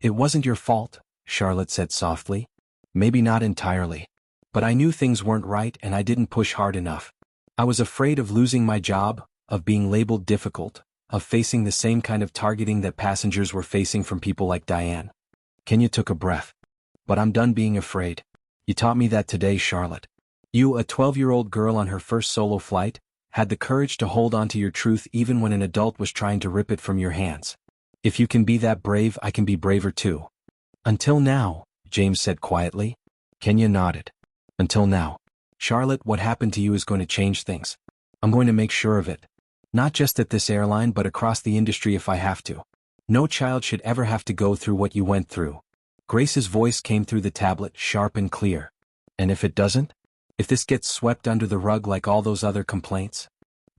It wasn't your fault, Charlotte said softly. Maybe not entirely. But I knew things weren't right and I didn't push hard enough. I was afraid of losing my job, of being labeled difficult, of facing the same kind of targeting that passengers were facing from people like Diane. Kenya took a breath. But I'm done being afraid. You taught me that today, Charlotte. You, a 12-year-old girl on her first solo flight, had the courage to hold on to your truth even when an adult was trying to rip it from your hands. If you can be that brave, I can be braver too. Until now, James said quietly. Kenya nodded. Until now. Charlotte, what happened to you is going to change things. I'm going to make sure of it. Not just at this airline but across the industry if I have to. No child should ever have to go through what you went through. Grace's voice came through the tablet, sharp and clear. And if it doesn't? If this gets swept under the rug like all those other complaints?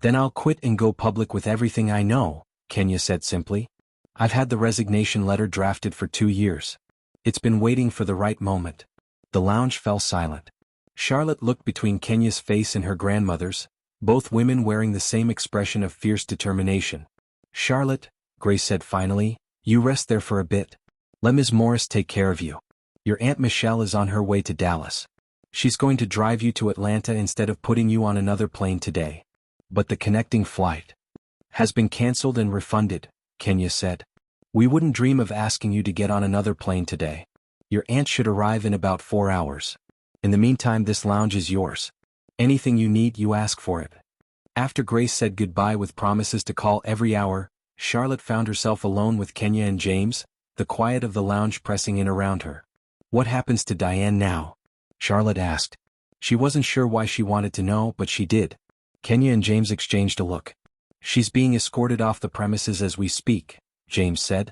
Then I'll quit and go public with everything I know, Kenya said simply. I've had the resignation letter drafted for 2 years. It's been waiting for the right moment. The lounge fell silent. Charlotte looked between Kenya's face and her grandmother's, both women wearing the same expression of fierce determination. Charlotte, Grace said finally, you rest there for a bit. Let Ms. Morris take care of you. Your Aunt Michelle is on her way to Dallas. She's going to drive you to Atlanta instead of putting you on another plane today. But the connecting flight has been canceled and refunded, Kenya said. We wouldn't dream of asking you to get on another plane today. Your aunt should arrive in about 4 hours. In the meantime, this lounge is yours. Anything you need, you ask for it. After Grace said goodbye with promises to call every hour, Charlotte found herself alone with Kenya and James, the quiet of the lounge pressing in around her. What happens to Diane now? Charlotte asked. She wasn't sure why she wanted to know, but she did. Kenya and James exchanged a look. She's being escorted off the premises as we speak, James said.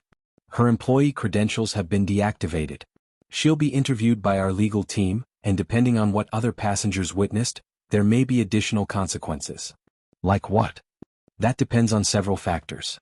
Her employee credentials have been deactivated. She'll be interviewed by our legal team, and depending on what other passengers witnessed, there may be additional consequences. Like what? That depends on several factors.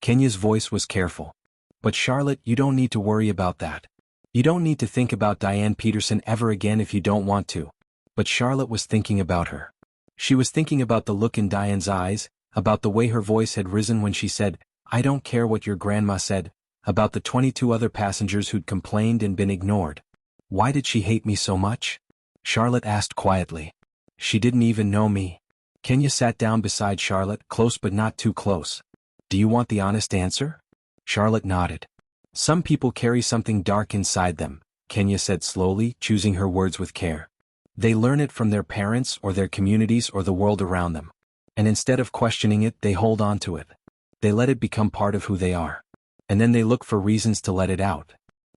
Kenya's voice was careful. But Charlotte, you don't need to worry about that. You don't need to think about Diane Peterson ever again if you don't want to. But Charlotte was thinking about her. She was thinking about the look in Diane's eyes, about the way her voice had risen when she said, I don't care what your grandma said, about the 22 other passengers who'd complained and been ignored. Why did she hate me so much? Charlotte asked quietly. She didn't even know me. Kenya sat down beside Charlotte, close but not too close. Do you want the honest answer? Charlotte nodded. Some people carry something dark inside them, Kenya said slowly, choosing her words with care. They learn it from their parents or their communities or the world around them. And instead of questioning it, they hold on to it. They let it become part of who they are. And then they look for reasons to let it out.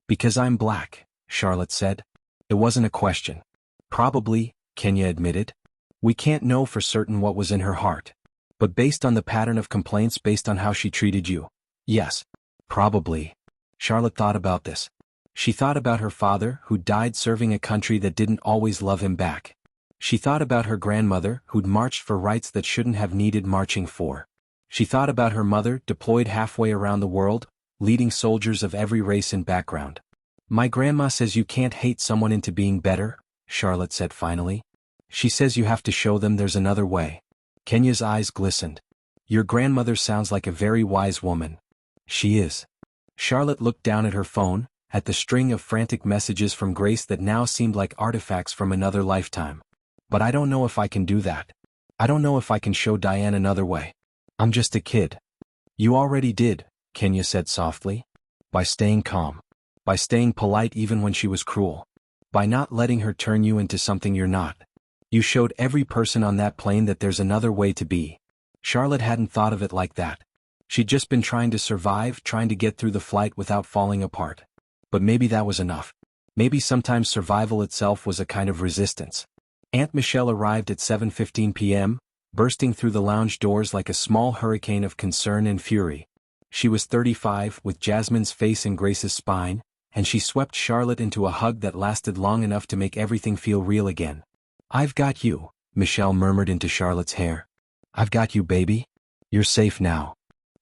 Because I'm black, Charlotte said. It wasn't a question. Probably, Kenya admitted. We can't know for certain what was in her heart. But based on the pattern of complaints, based on how she treated you. Yes. Probably. Charlotte thought about this. She thought about her father, who died serving a country that didn't always love him back. She thought about her grandmother, who'd marched for rights that shouldn't have needed marching for. She thought about her mother, deployed halfway around the world, leading soldiers of every race and background. My grandma says you can't hate someone into being better, Charlotte said finally. She says you have to show them there's another way. Kenya's eyes glistened. Your grandmother sounds like a very wise woman. She is. Charlotte looked down at her phone, at the string of frantic messages from Grace that now seemed like artifacts from another lifetime. But I don't know if I can do that. I don't know if I can show Diane another way. I'm just a kid. You already did, Kenya said softly. By staying calm. By staying polite even when she was cruel. By not letting her turn you into something you're not. You showed every person on that plane that there's another way to be. Charlotte hadn't thought of it like that. She'd just been trying to survive, trying to get through the flight without falling apart. But maybe that was enough. Maybe sometimes survival itself was a kind of resistance. Aunt Michelle arrived at 7:15 p.m., bursting through the lounge doors like a small hurricane of concern and fury. She was 35, with Jasmine's face in Grace's spine, and she swept Charlotte into a hug that lasted long enough to make everything feel real again. I've got you, Michelle murmured into Charlotte's hair. I've got you, baby. You're safe now.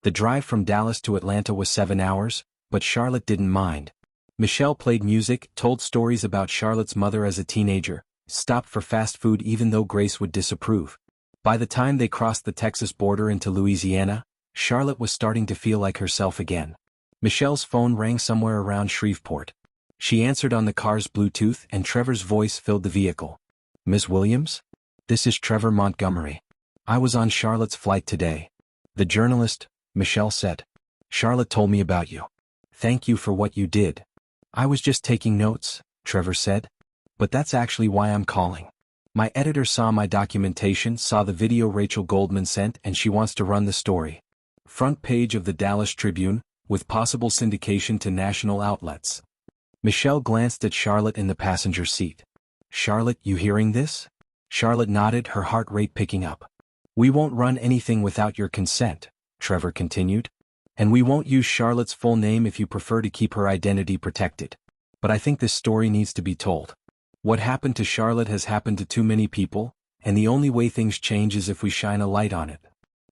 The drive from Dallas to Atlanta was 7 hours, but Charlotte didn't mind. Michelle played music, told stories about Charlotte's mother as a teenager, stopped for fast food even though Grace would disapprove. By the time they crossed the Texas border into Louisiana, Charlotte was starting to feel like herself again. Michelle's phone rang somewhere around Shreveport. She answered on the car's Bluetooth and Trevor's voice filled the vehicle. Ms. Williams? This is Trevor Montgomery. I was on Charlotte's flight today. The journalist, Michelle said. Charlotte told me about you. Thank you for what you did. I was just taking notes, Trevor said. But that's actually why I'm calling. My editor saw my documentation, saw the video Rachel Goldman sent, and she wants to run the story. Front page of the Dallas Tribune, with possible syndication to national outlets. Michelle glanced at Charlotte in the passenger seat. Charlotte, you hearing this? Charlotte nodded, her heart rate picking up. We won't run anything without your consent, Trevor continued. And we won't use Charlotte's full name if you prefer to keep her identity protected. But I think this story needs to be told. What happened to Charlotte has happened to too many people, and the only way things change is if we shine a light on it.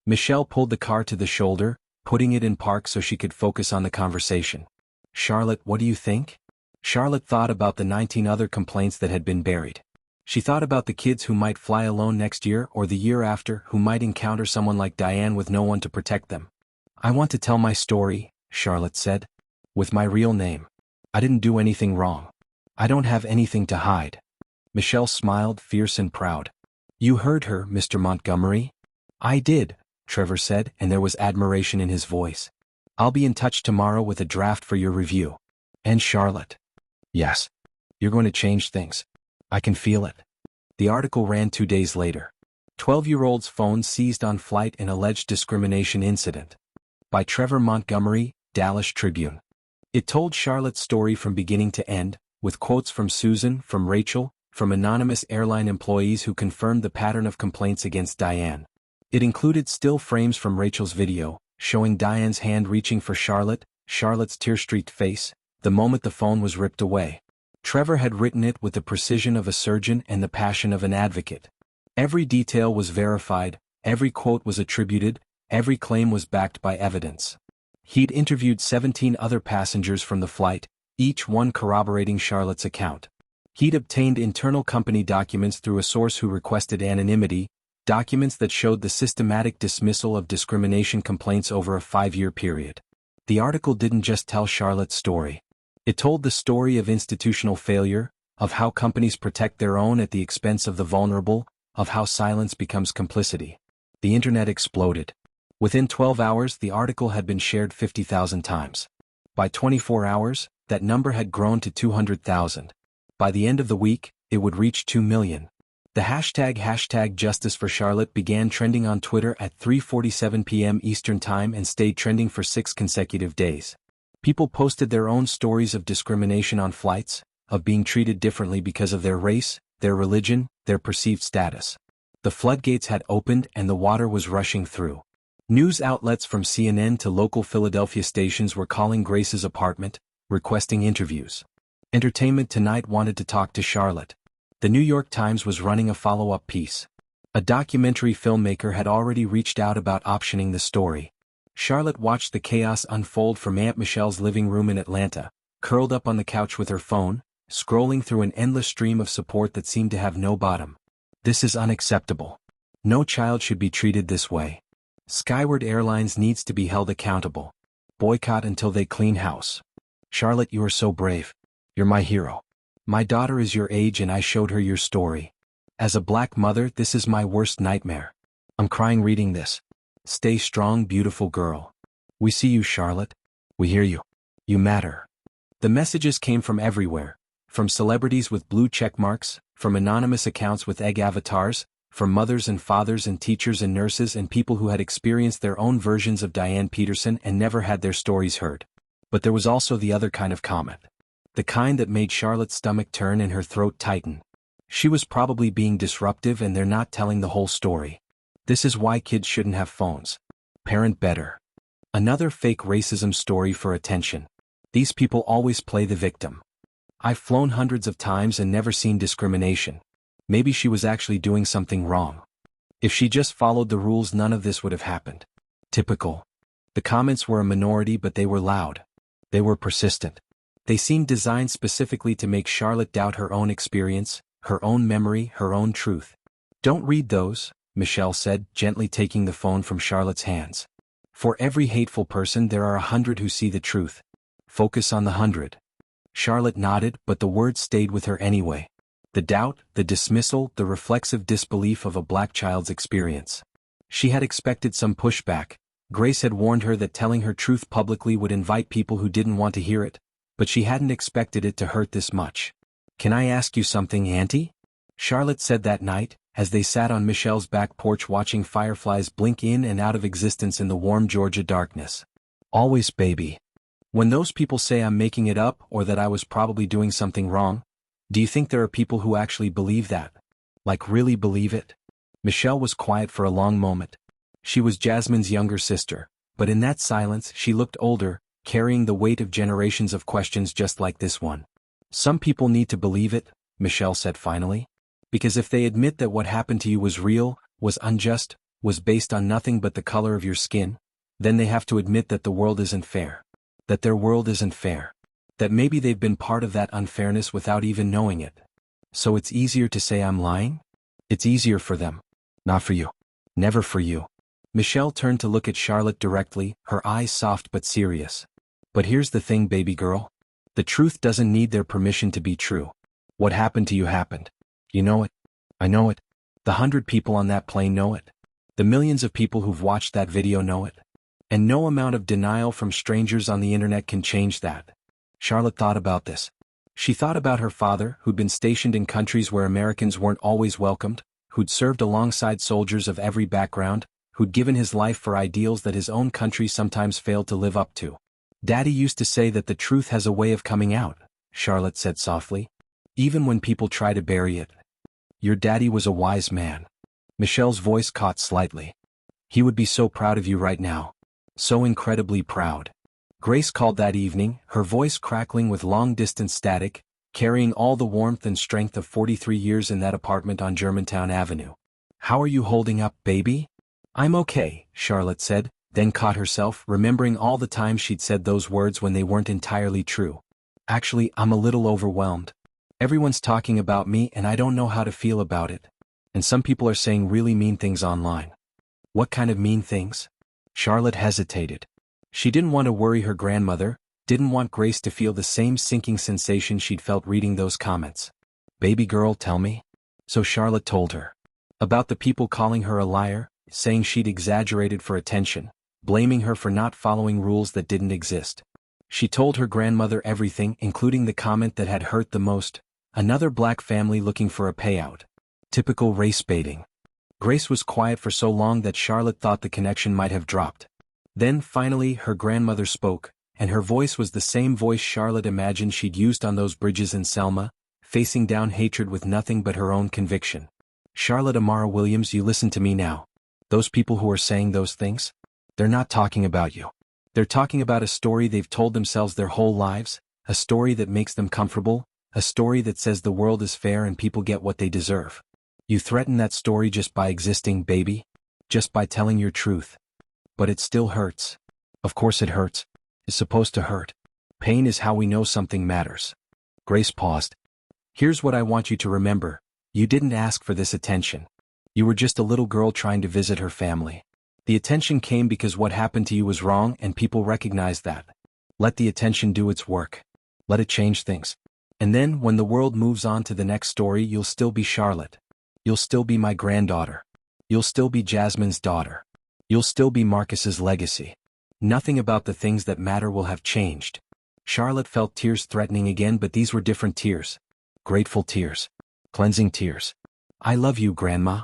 Michelle pulled the car to the shoulder, putting it in park so she could focus on the conversation. Charlotte, what do you think? Charlotte thought about the 19 other complaints that had been buried. She thought about the kids who might fly alone next year or the year after who might encounter someone like Diane with no one to protect them. I want to tell my story, Charlotte said. With my real name. I didn't do anything wrong. I don't have anything to hide. Michelle smiled, fierce and proud. You heard her, Mr. Montgomery? I did, Trevor said, and there was admiration in his voice. I'll be in touch tomorrow with a draft for your review. And Charlotte? Yes. You're going to change things. I can feel it. The article ran 2 days later. 12-year-old's phone seized on flight in alleged discrimination incident. By Trevor Montgomery, Dallas Tribune. It told Charlotte's story from beginning to end, with quotes from Susan, from Rachel, from anonymous airline employees who confirmed the pattern of complaints against Diane. It included still frames from Rachel's video, showing Diane's hand reaching for Charlotte, Charlotte's tear-streaked face, the moment the phone was ripped away. Trevor had written it with the precision of a surgeon and the passion of an advocate. Every detail was verified, every quote was attributed, every claim was backed by evidence. He'd interviewed 17 other passengers from the flight, each one corroborating Charlotte's account. He'd obtained internal company documents through a source who requested anonymity, documents that showed the systematic dismissal of discrimination complaints over a 5-year period. The article didn't just tell Charlotte's story. It told the story of institutional failure, of how companies protect their own at the expense of the vulnerable, of how silence becomes complicity. The internet exploded. Within 12 hours, the article had been shared 50,000 times. By 24 hours, that number had grown to 200,000. By the end of the week, it would reach 2 million. The hashtag Justice for Charlotte began trending on Twitter at 3:47 p.m. Eastern Time and stayed trending for 6 consecutive days. People posted their own stories of discrimination on flights, of being treated differently because of their race, their religion, their perceived status. The floodgates had opened and the water was rushing through. News outlets from CNN to local Philadelphia stations were calling Grace's apartment, requesting interviews. Entertainment Tonight wanted to talk to Charlotte. The New York Times was running a follow-up piece. A documentary filmmaker had already reached out about optioning the story. Charlotte watched the chaos unfold from Aunt Michelle's living room in Atlanta, curled up on the couch with her phone, scrolling through an endless stream of support that seemed to have no bottom. This is unacceptable. No child should be treated this way. Skyward Airlines needs to be held accountable. Boycott until they clean house. Charlotte, you are so brave. You're my hero. My daughter is your age and I showed her your story. As a black mother, this is my worst nightmare. I'm crying reading this. Stay strong, beautiful girl. We see you, Charlotte. We hear you. You matter. The messages came from everywhere. From celebrities with blue check marks, from anonymous accounts with egg avatars, from mothers and fathers and teachers and nurses and people who had experienced their own versions of Diane Peterson and never had their stories heard. But there was also the other kind of comment. The kind that made Charlotte's stomach turn and her throat tighten. She was probably being disruptive and they're not telling the whole story. This is why kids shouldn't have phones. Parent better. Another fake racism story for attention. These people always play the victim. I've flown hundreds of times and never seen discrimination. Maybe she was actually doing something wrong. If she just followed the rules, none of this would have happened. Typical. The comments were a minority, but they were loud. They were persistent. They seemed designed specifically to make Charlotte doubt her own experience, her own memory, her own truth. Don't read those, Michelle said, gently taking the phone from Charlotte's hands. For every hateful person there are 100 who see the truth. Focus on the 100. Charlotte nodded, but the words stayed with her anyway. The doubt, the dismissal, the reflexive disbelief of a black child's experience. She had expected some pushback. Grace had warned her that telling her truth publicly would invite people who didn't want to hear it, but she hadn't expected it to hurt this much. Can I ask you something, Auntie? Charlotte said that night, as they sat on Michelle's back porch watching fireflies blink in and out of existence in the warm Georgia darkness. Always, baby. When those people say I'm making it up or that I was probably doing something wrong, do you think there are people who actually believe that? Like really believe it? Michelle was quiet for a long moment. She was Jasmine's younger sister, but in that silence she looked older, carrying the weight of generations of questions just like this one. Some people need to believe it, Michelle said finally. Because if they admit that what happened to you was real, was unjust, was based on nothing but the color of your skin, then they have to admit that the world isn't fair. That their world isn't fair. That maybe they've been part of that unfairness without even knowing it. So it's easier to say I'm lying? It's easier for them. Not for you. Never for you. Michelle turned to look at Charlotte directly, her eyes soft but serious. But here's the thing, baby girl. The truth doesn't need their permission to be true. What happened to you happened. You know it. I know it. The 100 people on that plane know it. The millions of people who've watched that video know it. And no amount of denial from strangers on the internet can change that. Charlotte thought about this. She thought about her father, who'd been stationed in countries where Americans weren't always welcomed, who'd served alongside soldiers of every background, who'd given his life for ideals that his own country sometimes failed to live up to. Daddy used to say that the truth has a way of coming out, Charlotte said softly. Even when people try to bury it. Your daddy was a wise man. Michelle's voice caught slightly. He would be so proud of you right now. So incredibly proud. Grace called that evening, her voice crackling with long-distance static, carrying all the warmth and strength of 43 years in that apartment on Germantown Avenue. How are you holding up, baby? I'm okay, Charlotte said, then caught herself, remembering all the times she'd said those words when they weren't entirely true. Actually, I'm a little overwhelmed. Everyone's talking about me and I don't know how to feel about it. And some people are saying really mean things online. What kind of mean things? Charlotte hesitated. She didn't want to worry her grandmother, didn't want Grace to feel the same sinking sensation she'd felt reading those comments. Baby girl, tell me. So Charlotte told her. About the people calling her a liar, saying she'd exaggerated for attention, blaming her for not following rules that didn't exist. She told her grandmother everything, including the comment that had hurt the most, another black family looking for a payout. Typical race baiting. Grace was quiet for so long that Charlotte thought the connection might have dropped. Then, finally, her grandmother spoke, and her voice was the same voice Charlotte imagined she'd used on those bridges in Selma, facing down hatred with nothing but her own conviction. Charlotte Amara Williams, you listen to me now. Those people who are saying those things? They're not talking about you. They're talking about a story they've told themselves their whole lives, a story that makes them comfortable, a story that says the world is fair and people get what they deserve. You threaten that story just by existing, baby. Just by telling your truth. But it still hurts. Of course it hurts. It's supposed to hurt. Pain is how we know something matters. Grace paused. Here's what I want you to remember. You didn't ask for this attention. You were just a little girl trying to visit her family. The attention came because what happened to you was wrong and people recognized that. Let the attention do its work. Let it change things. And then, when the world moves on to the next story, you'll still be Charlotte. You'll still be my granddaughter. You'll still be Jasmine's daughter. You'll still be Marcus's legacy. Nothing about the things that matter will have changed. Charlotte felt tears threatening again, but these were different tears. Grateful tears. Cleansing tears. I love you, Grandma.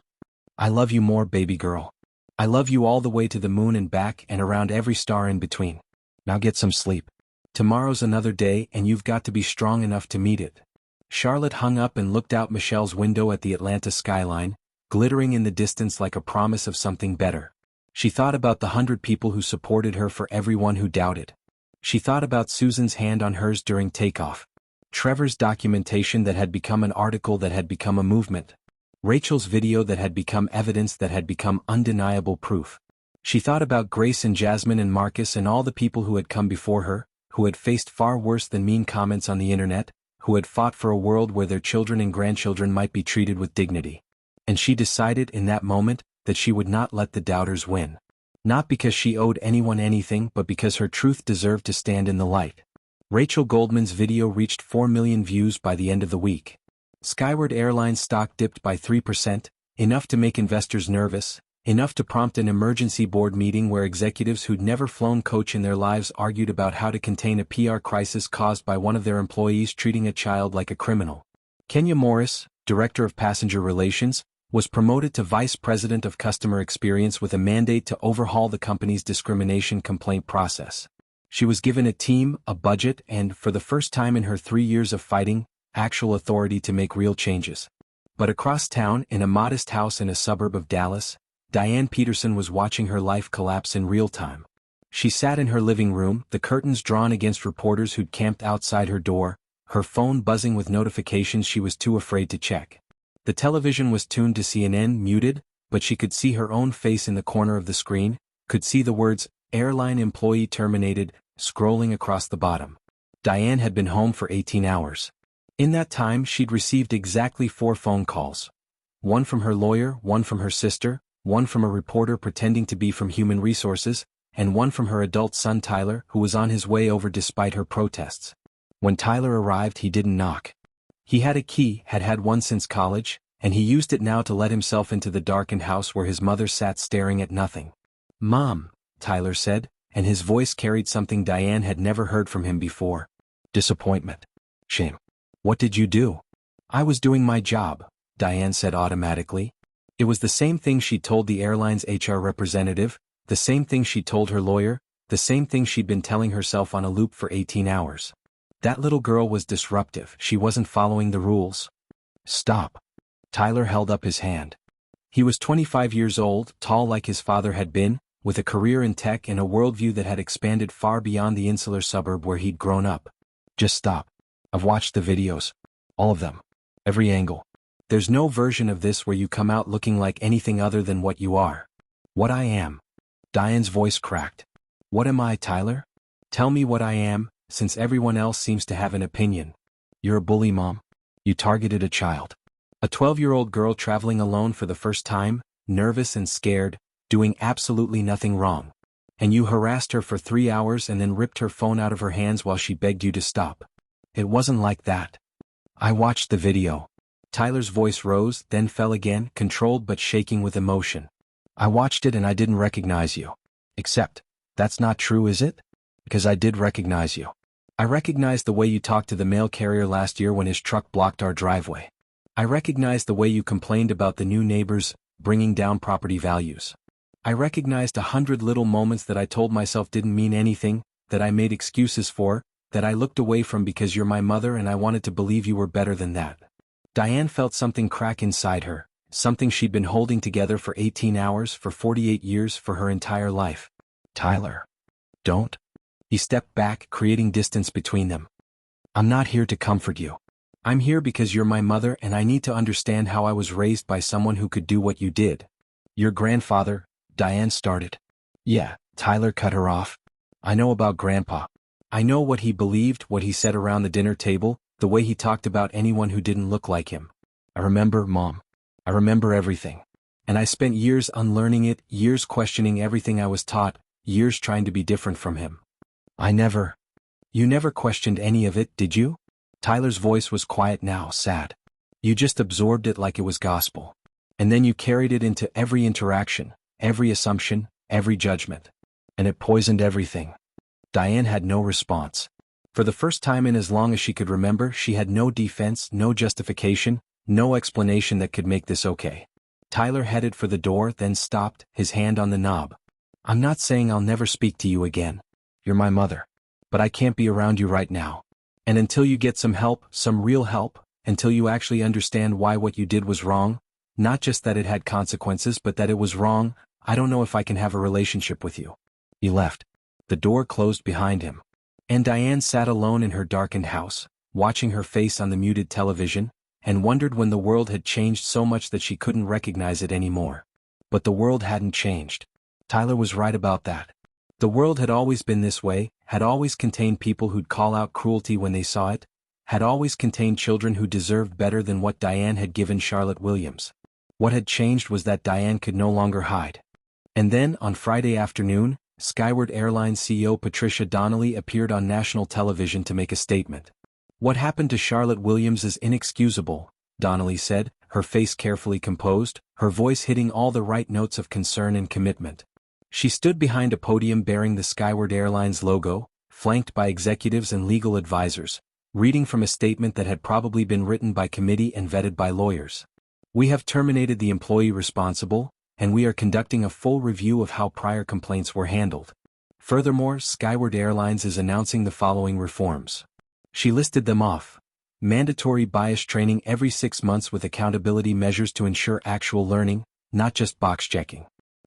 I love you more, baby girl. I love you all the way to the moon and back and around every star in between. Now get some sleep. Tomorrow's another day and you've got to be strong enough to meet it. Charlotte hung up and looked out Michelle's window at the Atlanta skyline, glittering in the distance like a promise of something better. She thought about the 100 people who supported her, for everyone who doubted. She thought about Susan's hand on hers during takeoff. Trevor's documentation that had become an article that had become a movement. Rachel's video that had become evidence that had become undeniable proof. She thought about Grace and Jasmine and Marcus and all the people who had come before her, who had faced far worse than mean comments on the internet, who had fought for a world where their children and grandchildren might be treated with dignity. And she decided in that moment that she would not let the doubters win. Not because she owed anyone anything, but because her truth deserved to stand in the light. Rachel Goldman's video reached 4 million views by the end of the week. Skyward Airlines stock dipped by 3%, enough to make investors nervous, enough to prompt an emergency board meeting where executives who'd never flown coach in their lives argued about how to contain a PR crisis caused by one of their employees treating a child like a criminal. Kenya Morris, Director of Passenger Relations, was promoted to Vice President of Customer Experience with a mandate to overhaul the company's discrimination complaint process. She was given a team, a budget, and, for the first time in her 3 years of fighting, actual authority to make real changes. But across town, in a modest house in a suburb of Dallas, Diane Peterson was watching her life collapse in real time. She sat in her living room, the curtains drawn against reporters who'd camped outside her door, her phone buzzing with notifications she was too afraid to check. The television was tuned to CNN, muted, but she could see her own face in the corner of the screen, could see the words, "Airline employee terminated," scrolling across the bottom. Diane had been home for 18 hours. In that time, she'd received exactly 4 phone calls. One from her lawyer, one from her sister, one from a reporter pretending to be from Human Resources, and one from her adult son Tyler, who was on his way over despite her protests. When Tyler arrived, he didn't knock. He had a key, had had one since college, and he used it now to let himself into the darkened house where his mother sat staring at nothing. "Mom," Tyler said, and his voice carried something Diane had never heard from him before. Disappointment. Shame. "What did you do?" "I was doing my job," Diane said automatically. It was the same thing she told the airline's HR representative, the same thing she told her lawyer, the same thing she'd been telling herself on a loop for 18 hours. That little girl was disruptive. She wasn't following the rules. "Stop." Tyler held up his hand. He was 25 years old, tall like his father had been, with a career in tech and a worldview that had expanded far beyond the insular suburb where he'd grown up. "Just stop. I've watched the videos. All of them. Every angle. There's no version of this where you come out looking like anything other than what you are." "What I am." Diane's voice cracked. "What am I, Tyler? Tell me what I am, since everyone else seems to have an opinion." "You're a bully, Mom. You targeted a child. A 12-year-old girl traveling alone for the first time, nervous and scared, doing absolutely nothing wrong. And you harassed her for 3 hours and then ripped her phone out of her hands while she begged you to stop." "It wasn't like that." "I watched the video." Tyler's voice rose, then fell again, controlled but shaking with emotion. "I watched it and I didn't recognize you. Except, that's not true, is it? Because I did recognize you. I recognized the way you talked to the mail carrier last year when his truck blocked our driveway. I recognized the way you complained about the new neighbors, bringing down property values. I recognized 100 little moments that I told myself didn't mean anything, that I made excuses for, that I looked away from because you're my mother and I wanted to believe you were better than that." Diane felt something crack inside her, something she'd been holding together for 18 hours, for 48 years, for her entire life. "Tyler. Don't." He stepped back, creating distance between them. "I'm not here to comfort you. I'm here because you're my mother and I need to understand how I was raised by someone who could do what you did." "Your grandfather," Diane started. "Yeah," Tyler cut her off. "I know about Grandpa. I know what he believed, what he said around the dinner table, the way he talked about anyone who didn't look like him. I remember, Mom. I remember everything. And I spent years unlearning it, years questioning everything I was taught, years trying to be different from him. You never questioned any of it, did you?" Tyler's voice was quiet now, sad. "You just absorbed it like it was gospel. And then you carried it into every interaction, every assumption, every judgment. And it poisoned everything." Diane had no response. For the first time in as long as she could remember, she had no defense, no justification, no explanation that could make this okay. Tyler headed for the door, then stopped, his hand on the knob. "I'm not saying I'll never speak to you again. You're my mother. But I can't be around you right now. And until you get some help, some real help, until you actually understand why what you did was wrong, not just that it had consequences but that it was wrong, I don't know if I can have a relationship with you." He left. The door closed behind him. And Diane sat alone in her darkened house, watching her face on the muted television, and wondered when the world had changed so much that she couldn't recognize it anymore. But the world hadn't changed. Tyler was right about that. The world had always been this way, had always contained people who'd call out cruelty when they saw it, had always contained children who deserved better than what Diane had given Charlotte Williams. What had changed was that Diane could no longer hide. And then, on Friday afternoon, Skyward Airlines CEO Patricia Donnelly appeared on national television to make a statement. "What happened to Charlotte Williams is inexcusable," Donnelly said, her face carefully composed, her voice hitting all the right notes of concern and commitment. She stood behind a podium bearing the Skyward Airlines logo, flanked by executives and legal advisors, reading from a statement that had probably been written by committee and vetted by lawyers. "We have terminated the employee responsible, and we are conducting a full review of how prior complaints were handled. Furthermore, Skyward Airlines is announcing the following reforms." She listed them off. Mandatory bias training every 6 months with accountability measures to ensure actual learning, not just box checking.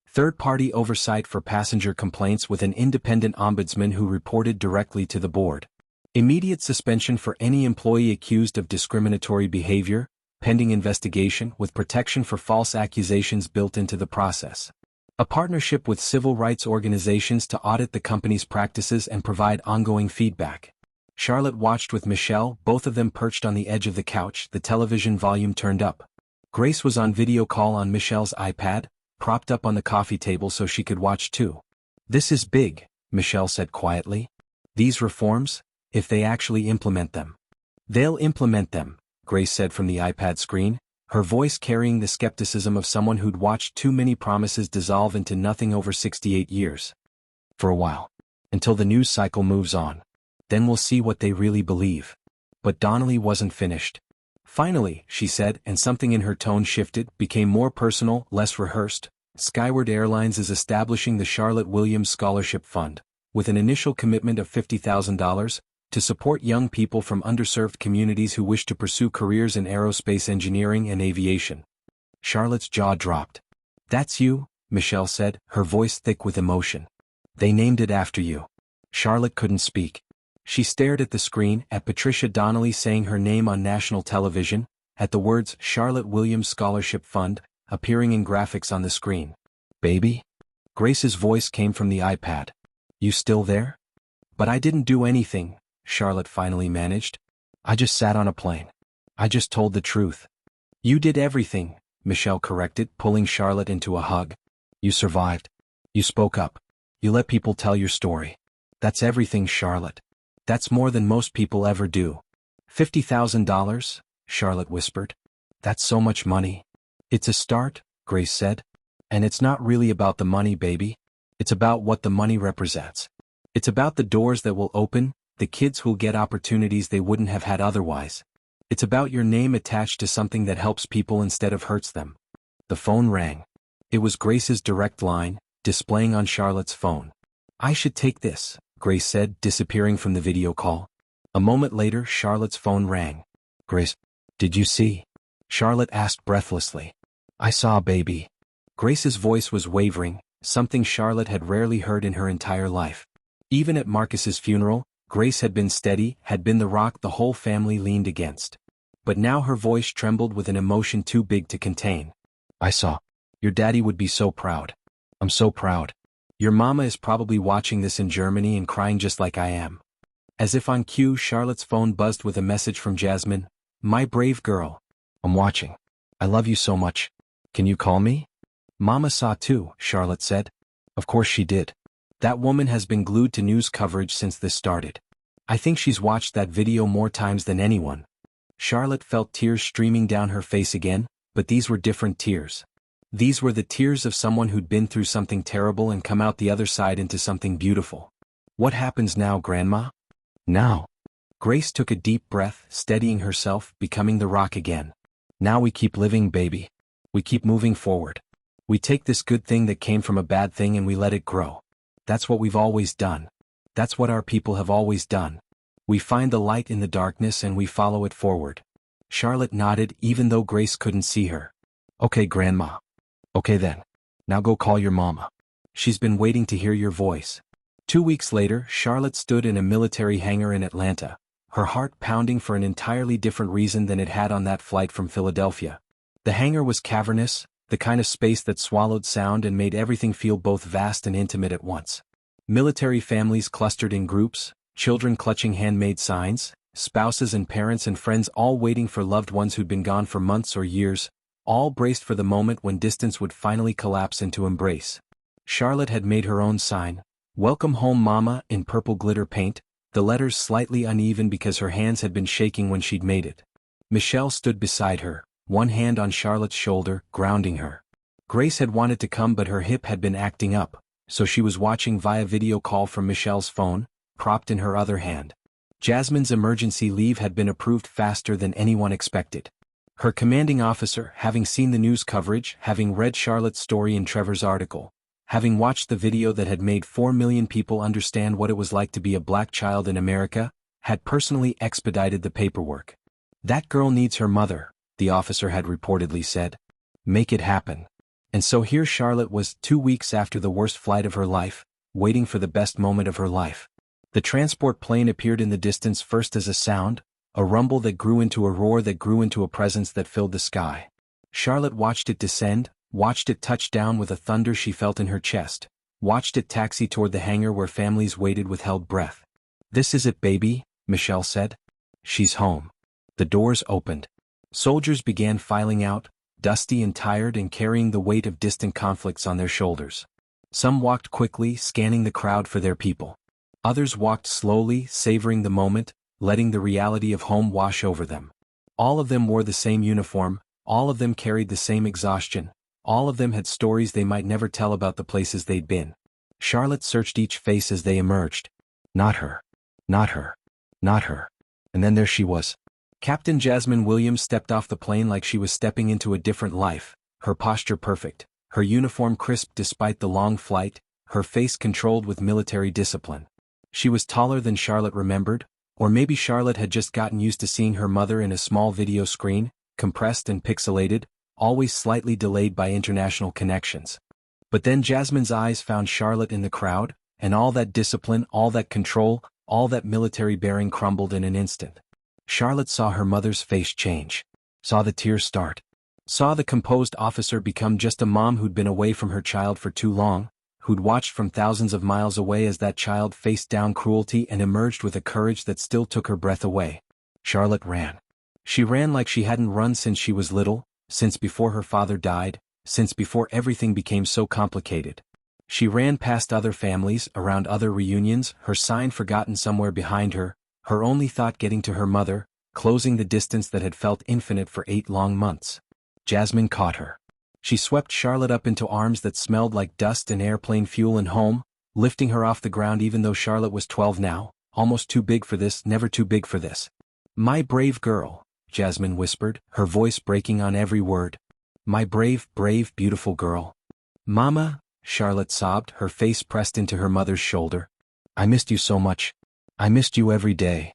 Third-party oversight for passenger complaints with an independent ombudsman who reported directly to the board. Immediate suspension for any employee accused of discriminatory behavior, pending investigation with protection for false accusations built into the process. A partnership with civil rights organizations to audit the company's practices and provide ongoing feedback. Charlotte watched with Michelle, both of them perched on the edge of the couch, the television volume turned up. Grace was on video call on Michelle's iPad, propped up on the coffee table so she could watch too. "This is big," Michelle said quietly. "These reforms, if they actually implement them. They'll implement them, Grace said from the iPad screen, her voice carrying the skepticism of someone who'd watched too many promises dissolve into nothing over 68 years. For a while. Until the news cycle moves on. Then we'll see what they really believe. But Donnelly wasn't finished. Finally, she said, and something in her tone shifted, became more personal, less rehearsed. Skyward Airlines is establishing the Charlotte Williams Scholarship Fund, with an initial commitment of $50,000, to support young people from underserved communities who wish to pursue careers in aerospace engineering and aviation. Charlotte's jaw dropped. That's you, Michelle said, her voice thick with emotion. They named it after you. Charlotte couldn't speak. She stared at the screen, at Patricia Donnelly saying her name on national television, at the words Charlotte Williams Scholarship Fund, appearing in graphics on the screen. Baby? Grace's voice came from the iPad. You still there? But I didn't do anything, Charlotte finally managed. I just sat on a plane. I just told the truth. You did everything, Michelle corrected, pulling Charlotte into a hug. You survived. You spoke up. You let people tell your story. That's everything, Charlotte. That's more than most people ever do. $50,000? Charlotte whispered. That's so much money. It's a start, Grace said. And it's not really about the money, baby. It's about what the money represents. It's about the doors that will open, the kids who'll get opportunities they wouldn't have had otherwise. It's about your name attached to something that helps people instead of hurts them. The phone rang. It was Grace's direct line, displaying on Charlotte's phone. I should take this, Grace said, disappearing from the video call. A moment later, Charlotte's phone rang. Grace, did you see? Charlotte asked breathlessly. I saw, baby. Grace's voice was wavering, something Charlotte had rarely heard in her entire life. Even at Marcus's funeral, Grace had been steady, had been the rock the whole family leaned against. But now her voice trembled with an emotion too big to contain. I saw. Your daddy would be so proud. I'm so proud. Your mama is probably watching this in Germany and crying just like I am. As if on cue, Charlotte's phone buzzed with a message from Jasmine. My brave girl. I'm watching. I love you so much. Can you call me? Mama saw too, Charlotte said. Of course she did. That woman has been glued to news coverage since this started. I think she's watched that video more times than anyone. Charlotte felt tears streaming down her face again, but these were different tears. These were the tears of someone who'd been through something terrible and come out the other side into something beautiful. What happens now, Grandma? Now. Grace took a deep breath, steadying herself, becoming the rock again. Now we keep living, baby. We keep moving forward. We take this good thing that came from a bad thing and we let it grow. That's what we've always done. That's what our people have always done. We find the light in the darkness and we follow it forward. Charlotte nodded even though Grace couldn't see her. Okay, Grandma. Okay then. Now go call your mama. She's been waiting to hear your voice. 2 weeks later, Charlotte stood in a military hangar in Atlanta, her heart pounding for an entirely different reason than it had on that flight from Philadelphia. The hangar was cavernous, the kind of space that swallowed sound and made everything feel both vast and intimate at once. Military families clustered in groups, children clutching handmade signs, spouses and parents and friends all waiting for loved ones who'd been gone for months or years, all braced for the moment when distance would finally collapse into embrace. Charlotte had made her own sign, Welcome Home Mama, in purple glitter paint, the letters slightly uneven because her hands had been shaking when she'd made it. Michelle stood beside her, one hand on Charlotte's shoulder, grounding her. Grace had wanted to come but her hip had been acting up, so she was watching via video call from Michelle's phone, propped in her other hand. Jasmine's emergency leave had been approved faster than anyone expected. Her commanding officer, having seen the news coverage, having read Charlotte's story in Trevor's article, having watched the video that had made 4 million people understand what it was like to be a black child in America, had personally expedited the paperwork. That girl needs her mother, the officer had reportedly said. Make it happen. And so here Charlotte was, 2 weeks after the worst flight of her life, waiting for the best moment of her life. The transport plane appeared in the distance first as a sound, a rumble that grew into a roar that grew into a presence that filled the sky. Charlotte watched it descend, watched it touch down with a thunder she felt in her chest, watched it taxi toward the hangar where families waited with held breath. This is it, baby, Michelle said. She's home. The doors opened. Soldiers began filing out, dusty and tired and carrying the weight of distant conflicts on their shoulders. Some walked quickly, scanning the crowd for their people. Others walked slowly, savoring the moment, letting the reality of home wash over them. All of them wore the same uniform, all of them carried the same exhaustion, all of them had stories they might never tell about the places they'd been. Charlotte searched each face as they emerged. Not her. Not her. Not her. And then there she was. Captain Jasmine Williams stepped off the plane like she was stepping into a different life, her posture perfect, her uniform crisp despite the long flight, her face controlled with military discipline. She was taller than Charlotte remembered, or maybe Charlotte had just gotten used to seeing her mother in a small video screen, compressed and pixelated, always slightly delayed by international connections. But then Jasmine's eyes found Charlotte in the crowd, and all that discipline, all that control, all that military bearing crumbled in an instant. Charlotte saw her mother's face change, saw the tears start, saw the composed officer become just a mom who'd been away from her child for too long, who'd watched from thousands of miles away as that child faced down cruelty and emerged with a courage that still took her breath away. Charlotte ran. She ran like she hadn't run since she was little, since before her father died, since before everything became so complicated. She ran past other families, around other reunions, her sign forgotten somewhere behind her, her only thought getting to her mother, closing the distance that had felt infinite for 8 long months. Jasmine caught her. She swept Charlotte up into arms that smelled like dust and airplane fuel and home, lifting her off the ground even though Charlotte was 12 now, almost too big for this, never too big for this. "My brave girl," Jasmine whispered, her voice breaking on every word. "My brave, brave, beautiful girl." "Mama," Charlotte sobbed, her face pressed into her mother's shoulder. "I missed you so much. I missed you every day.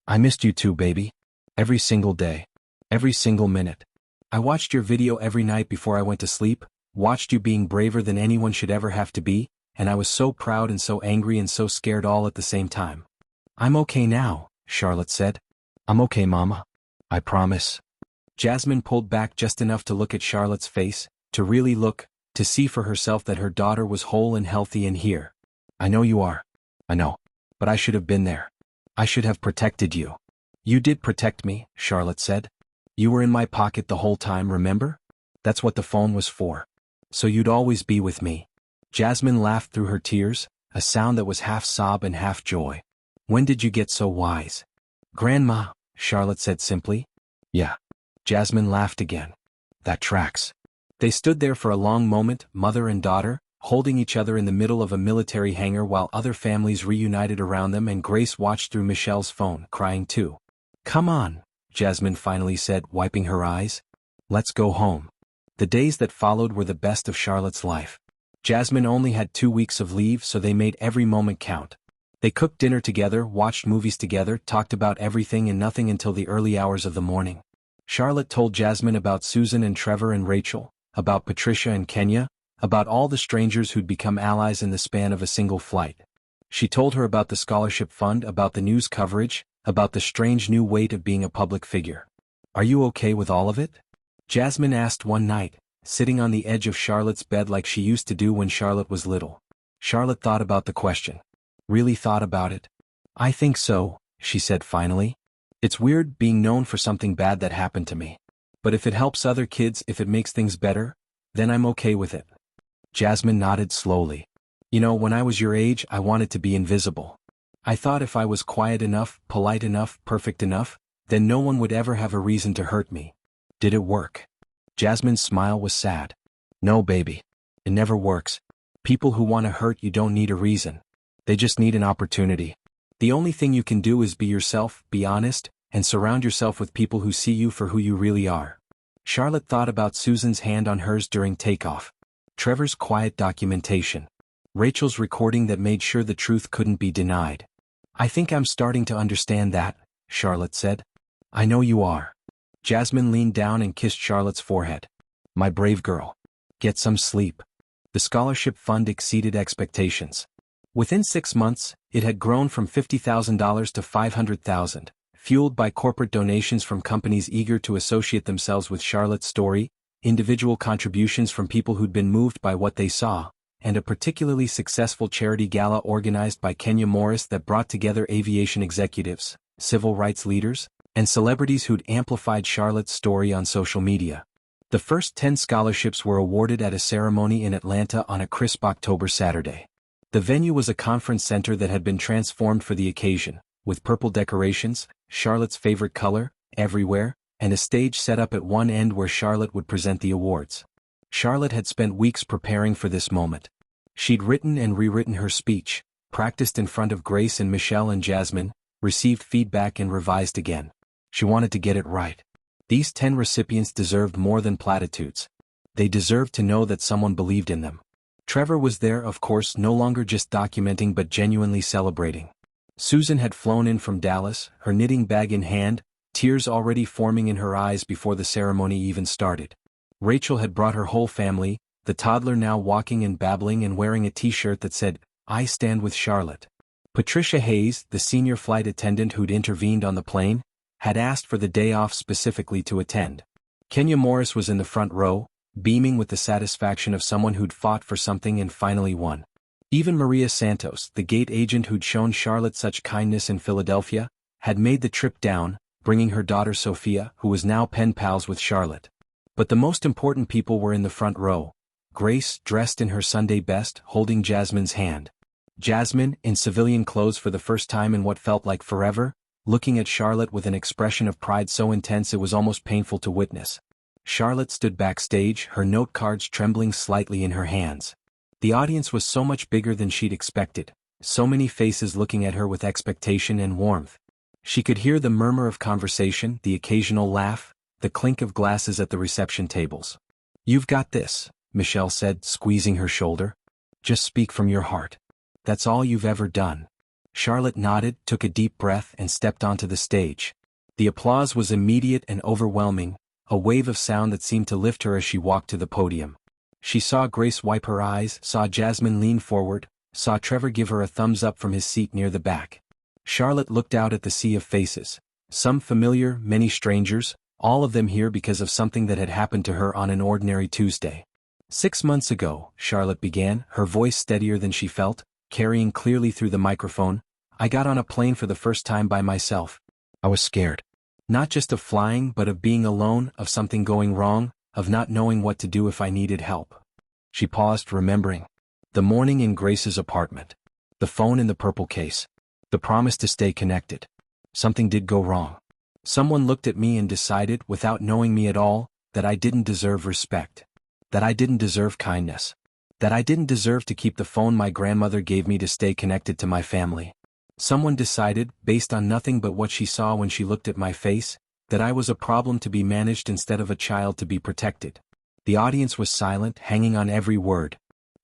I missed you too, baby. Every single day. Every single minute. I watched your video every night before I went to sleep, watched you being braver than anyone should ever have to be, and I was so proud and so angry and so scared all at the same time." "I'm okay now," Charlotte said. "I'm okay, Mama. I promise." Jasmine pulled back just enough to look at Charlotte's face, to really look, to see for herself that her daughter was whole and healthy and here. "I know you are. I know. But I should have been there. I should have protected you." "You did protect me," Charlotte said. "You were in my pocket the whole time, remember? That's what the phone was for. So you'd always be with me." Jasmine laughed through her tears, a sound that was half sob and half joy. "When did you get so wise?" "Grandma," Charlotte said simply. "Yeah." Jasmine laughed again. "That tracks." They stood there for a long moment, mother and daughter, holding each other in the middle of a military hangar while other families reunited around them, and Grace watched through Michelle's phone, crying too. "Come on," Jasmine finally said, wiping her eyes. "Let's go home." The days that followed were the best of Charlotte's life. Jasmine only had 2 weeks of leave, so they made every moment count. They cooked dinner together, watched movies together, talked about everything and nothing until the early hours of the morning. Charlotte told Jasmine about Susan and Trevor and Rachel, about Patricia and Kenya, about all the strangers who'd become allies in the span of a single flight. She told her about the scholarship fund, about the news coverage, about the strange new weight of being a public figure. "Are you okay with all of it?" Jasmine asked one night, sitting on the edge of Charlotte's bed like she used to do when Charlotte was little. Charlotte thought about the question. Really thought about it. "I think so," she said finally. "It's weird being known for something bad that happened to me. But if it helps other kids, if it makes things better, then I'm okay with it." Jasmine nodded slowly. "You know, when I was your age, I wanted to be invisible. I thought if I was quiet enough, polite enough, perfect enough, then no one would ever have a reason to hurt me." "Did it work?" Jasmine's smile was sad. "No, baby. It never works. People who want to hurt you don't need a reason. They just need an opportunity. The only thing you can do is be yourself, be honest, and surround yourself with people who see you for who you really are." Charlotte thought about Susan's hand on hers during takeoff. Trevor's quiet documentation. Rachel's recording that made sure the truth couldn't be denied. "I think I'm starting to understand that," Charlotte said. "I know you are." Jasmine leaned down and kissed Charlotte's forehead. "My brave girl. Get some sleep." The scholarship fund exceeded expectations. Within 6 months, it had grown from $50,000 to $500,000, fueled by corporate donations from companies eager to associate themselves with Charlotte's story, individual contributions from people who'd been moved by what they saw, and a particularly successful charity gala organized by Kenya Morris that brought together aviation executives, civil rights leaders, and celebrities who'd amplified Charlotte's story on social media. The first 10 scholarships were awarded at a ceremony in Atlanta on a crisp October Saturday. The venue was a conference center that had been transformed for the occasion, with purple decorations, Charlotte's favorite color, everywhere, and a stage set up at one end where Charlotte would present the awards. Charlotte had spent weeks preparing for this moment. She'd written and rewritten her speech, practiced in front of Grace and Michelle and Jasmine, received feedback and revised again. She wanted to get it right. These 10 recipients deserved more than platitudes. They deserved to know that someone believed in them. Trevor was there, of course, no longer just documenting but genuinely celebrating. Susan had flown in from Dallas, her knitting bag in hand, tears already forming in her eyes before the ceremony even started. Rachel had brought her whole family, the toddler now walking and babbling and wearing a t-shirt that said, "I stand with Charlotte." Patricia Hayes, the senior flight attendant who'd intervened on the plane, had asked for the day off specifically to attend. Kenya Morris was in the front row, beaming with the satisfaction of someone who'd fought for something and finally won. Even Maria Santos, the gate agent who'd shown Charlotte such kindness in Philadelphia, had made the trip down, bringing her daughter Sophia, who was now pen pals with Charlotte. But the most important people were in the front row. Grace, dressed in her Sunday best, holding Jasmine's hand. Jasmine, in civilian clothes for the first time in what felt like forever, looking at Charlotte with an expression of pride so intense it was almost painful to witness. Charlotte stood backstage, her note cards trembling slightly in her hands. The audience was so much bigger than she'd expected, so many faces looking at her with expectation and warmth. She could hear the murmur of conversation, the occasional laugh, the clink of glasses at the reception tables. "You've got this," Michelle said, squeezing her shoulder. "Just speak from your heart. That's all you've ever done." Charlotte nodded, took a deep breath and stepped onto the stage. The applause was immediate and overwhelming, a wave of sound that seemed to lift her as she walked to the podium. She saw Grace wipe her eyes, saw Jasmine lean forward, saw Trevor give her a thumbs up from his seat near the back. Charlotte looked out at the sea of faces. Some familiar, many strangers, all of them here because of something that had happened to her on an ordinary Tuesday. 6 months ago, Charlotte began, her voice steadier than she felt, carrying clearly through the microphone, "I got on a plane for the first time by myself. I was scared. Not just of flying but of being alone, of something going wrong, of not knowing what to do if I needed help." She paused, remembering. The morning in Grace's apartment. The phone in the purple case. The promise to stay connected. Something did go wrong. Someone looked at me and decided, without knowing me at all, that I didn't deserve respect. That I didn't deserve kindness. That I didn't deserve to keep the phone my grandmother gave me to stay connected to my family. Someone decided, based on nothing but what she saw when she looked at my face, that I was a problem to be managed instead of a child to be protected. The audience was silent, hanging on every word.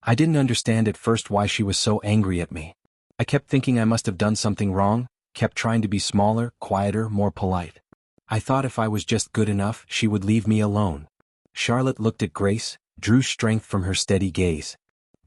I didn't understand at first why she was so angry at me. I kept thinking I must have done something wrong, kept trying to be smaller, quieter, more polite. I thought if I was just good enough, she would leave me alone. Charlotte looked at Grace, drew strength from her steady gaze.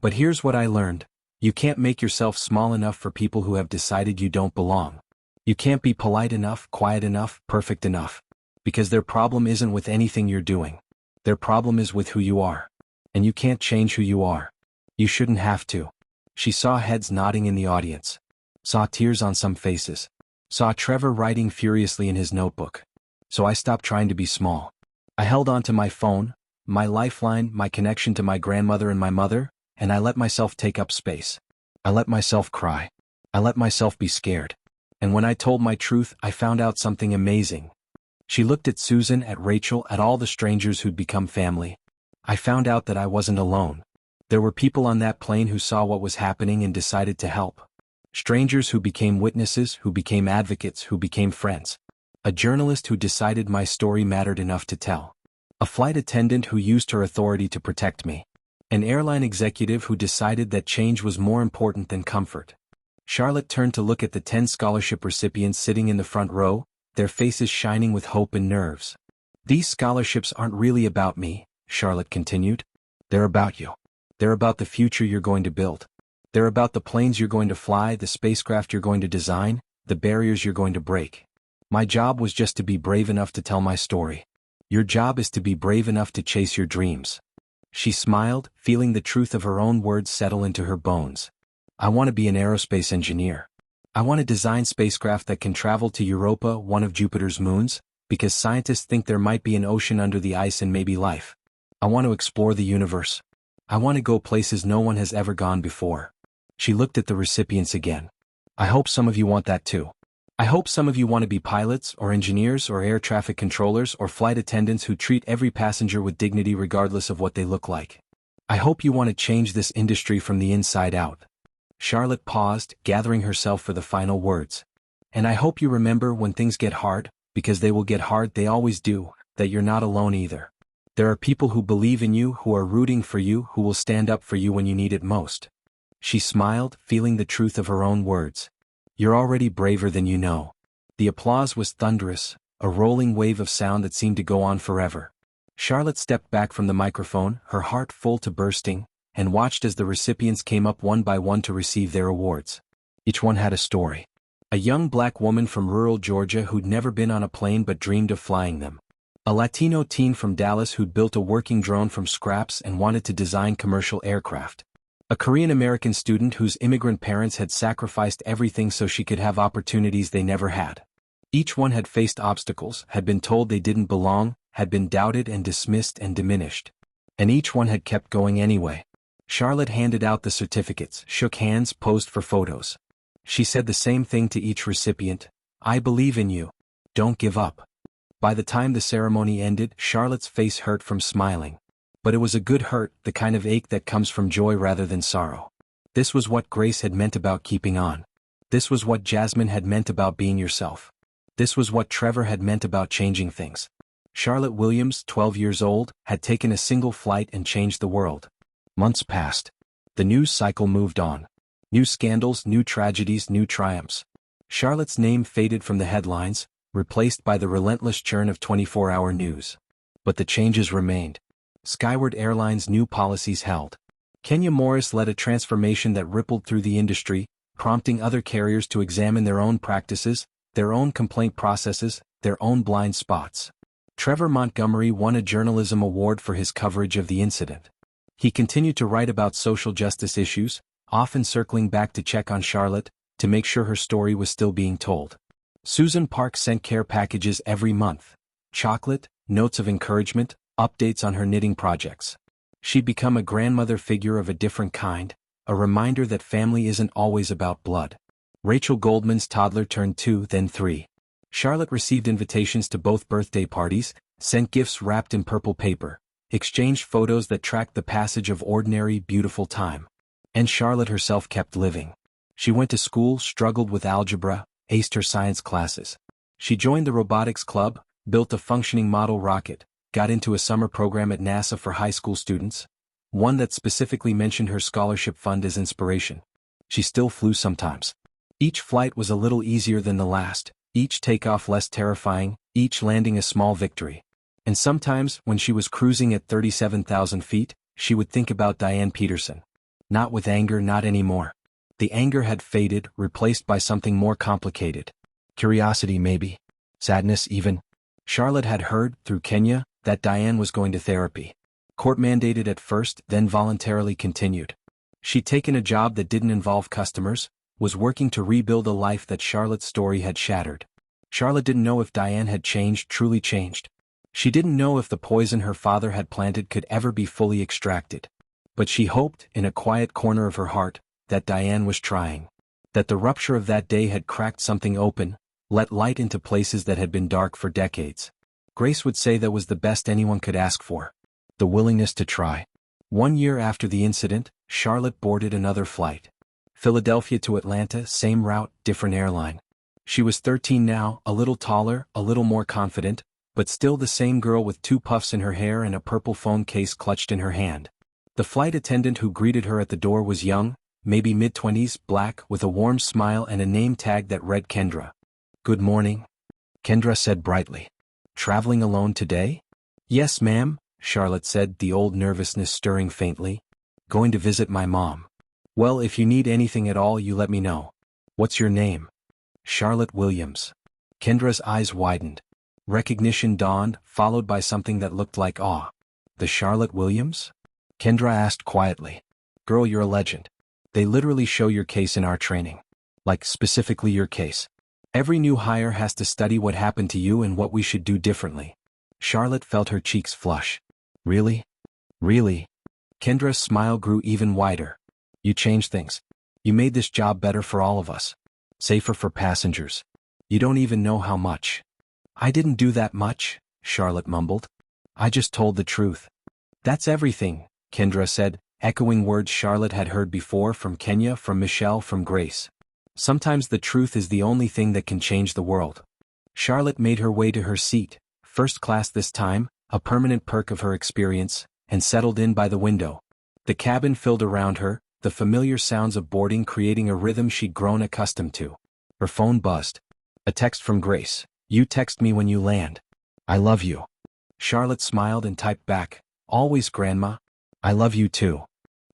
"But here's what I learned. You can't make yourself small enough for people who have decided you don't belong. You can't be polite enough, quiet enough, perfect enough. Because their problem isn't with anything you're doing. Their problem is with who you are. And you can't change who you are. You shouldn't have to." She saw heads nodding in the audience. Saw tears on some faces. Saw Trevor writing furiously in his notebook. So I stopped trying to be small. I held on to my phone, my lifeline, my connection to my grandmother and my mother, and I let myself take up space. I let myself cry. I let myself be scared. And when I told my truth, I found out something amazing. She looked at Susan, at Rachel, at all the strangers who'd become family. I found out that I wasn't alone. There were people on that plane who saw what was happening and decided to help. Strangers who became witnesses, who became advocates, who became friends. A journalist who decided my story mattered enough to tell. A flight attendant who used her authority to protect me. An airline executive who decided that change was more important than comfort. Charlotte turned to look at the 10 scholarship recipients sitting in the front row, their faces shining with hope and nerves. "These scholarships aren't really about me," Charlotte continued. "They're about you. They're about the future you're going to build. They're about the planes you're going to fly, the spacecraft you're going to design, the barriers you're going to break. My job was just to be brave enough to tell my story. Your job is to be brave enough to chase your dreams." She smiled, feeling the truth of her own words settle into her bones. "I want to be an aerospace engineer. I want to design spacecraft that can travel to Europa, one of Jupiter's moons, because scientists think there might be an ocean under the ice and maybe life. I want to explore the universe. I want to go places no one has ever gone before." She looked at the recipients again. I hope some of you want that too. I hope some of you want to be pilots or engineers or air traffic controllers or flight attendants who treat every passenger with dignity regardless of what they look like. I hope you want to change this industry from the inside out. Charlotte paused, gathering herself for the final words. And I hope you remember when things get hard, because they will get hard, they always do, that you're not alone either. There are people who believe in you, who are rooting for you, who will stand up for you when you need it most. She smiled, feeling the truth of her own words. You're already braver than you know. The applause was thunderous, a rolling wave of sound that seemed to go on forever. Charlotte stepped back from the microphone, her heart full to bursting, and watched as the recipients came up one by one to receive their awards. Each one had a story. A young black woman from rural Georgia who'd never been on a plane but dreamed of flying them. A Latino teen from Dallas who'd built a working drone from scraps and wanted to design commercial aircraft. A Korean-American student whose immigrant parents had sacrificed everything so she could have opportunities they never had. Each one had faced obstacles, had been told they didn't belong, had been doubted and dismissed and diminished. And each one had kept going anyway. Charlotte handed out the certificates, shook hands, posed for photos. She said the same thing to each recipient. I believe in you. Don't give up. By the time the ceremony ended, Charlotte's face hurt from smiling. But it was a good hurt, the kind of ache that comes from joy rather than sorrow. This was what Grace had meant about keeping on. This was what Jasmine had meant about being yourself. This was what Trevor had meant about changing things. Charlotte Williams, 12 years old, had taken a single flight and changed the world. Months passed. The news cycle moved on. New scandals, new tragedies, new triumphs. Charlotte's name faded from the headlines, replaced by the relentless churn of 24-hour news. But the changes remained. Skyward Airlines' new policies held. Kenya Morris led a transformation that rippled through the industry, prompting other carriers to examine their own practices, their own complaint processes, their own blind spots. Trevor Montgomery won a journalism award for his coverage of the incident. He continued to write about social justice issues, often circling back to check on Charlotte, to make sure her story was still being told. Susan Park sent care packages every month. Chocolate, notes of encouragement, updates on her knitting projects. She'd become a grandmother figure of a different kind, a reminder that family isn't always about blood. Rachel Goldman's toddler turned 2, then 3. Charlotte received invitations to both birthday parties, sent gifts wrapped in purple paper, exchanged photos that tracked the passage of ordinary, beautiful time. And Charlotte herself kept living. She went to school, struggled with algebra, aced her science classes. She joined the robotics club, built a functioning model rocket, got into a summer program at NASA for high school students, one that specifically mentioned her scholarship fund as inspiration. She still flew sometimes. Each flight was a little easier than the last, each takeoff less terrifying, each landing a small victory. And sometimes, when she was cruising at 37,000 feet, she would think about Diane Peterson. Not with anger, not anymore. The anger had faded, replaced by something more complicated. Curiosity maybe. Sadness even. Charlotte had heard, through Kenya, that Diane was going to therapy. Court-mandated at first, then voluntarily continued. She'd taken a job that didn't involve customers, was working to rebuild a life that Charlotte's story had shattered. Charlotte didn't know if Diane had changed, truly changed. She didn't know if the poison her father had planted could ever be fully extracted. But she hoped, in a quiet corner of her heart, that Diane was trying. That the rupture of that day had cracked something open, let light into places that had been dark for decades. Grace would say that was the best anyone could ask for. The willingness to try. 1 year after the incident, Charlotte boarded another flight. Philadelphia to Atlanta, same route, different airline. She was 13 now, a little taller, a little more confident, but still the same girl with 2 puffs in her hair and a purple phone case clutched in her hand. The flight attendant who greeted her at the door was young, maybe mid-20s, black, with a warm smile and a name tag that read Kendra. Good morning, Kendra said brightly. Traveling alone today? Yes, ma'am, Charlotte said, the old nervousness stirring faintly. Going to visit my mom. Well, if you need anything at all, you let me know. What's your name? Charlotte Williams. Kendra's eyes widened. Recognition dawned, followed by something that looked like awe. The Charlotte Williams? Kendra asked quietly. Girl, you're a legend. They literally show your case in our training. Like, specifically your case. Every new hire has to study what happened to you and what we should do differently. Charlotte felt her cheeks flush. Really? Really? Kendra's smile grew even wider. You changed things. You made this job better for all of us. Safer for passengers. You don't even know how much. I didn't do that much, Charlotte mumbled. I just told the truth. That's everything, Kendra said, echoing words Charlotte had heard before from Kenya, from Michelle, from Grace. Sometimes the truth is the only thing that can change the world. Charlotte made her way to her seat, first class this time, a permanent perk of her experience, and settled in by the window. The cabin filled around her, the familiar sounds of boarding creating a rhythm she'd grown accustomed to. Her phone buzzed. A text from Grace. You text me when you land. I love you. Charlotte smiled and typed back, always Grandma. I love you too.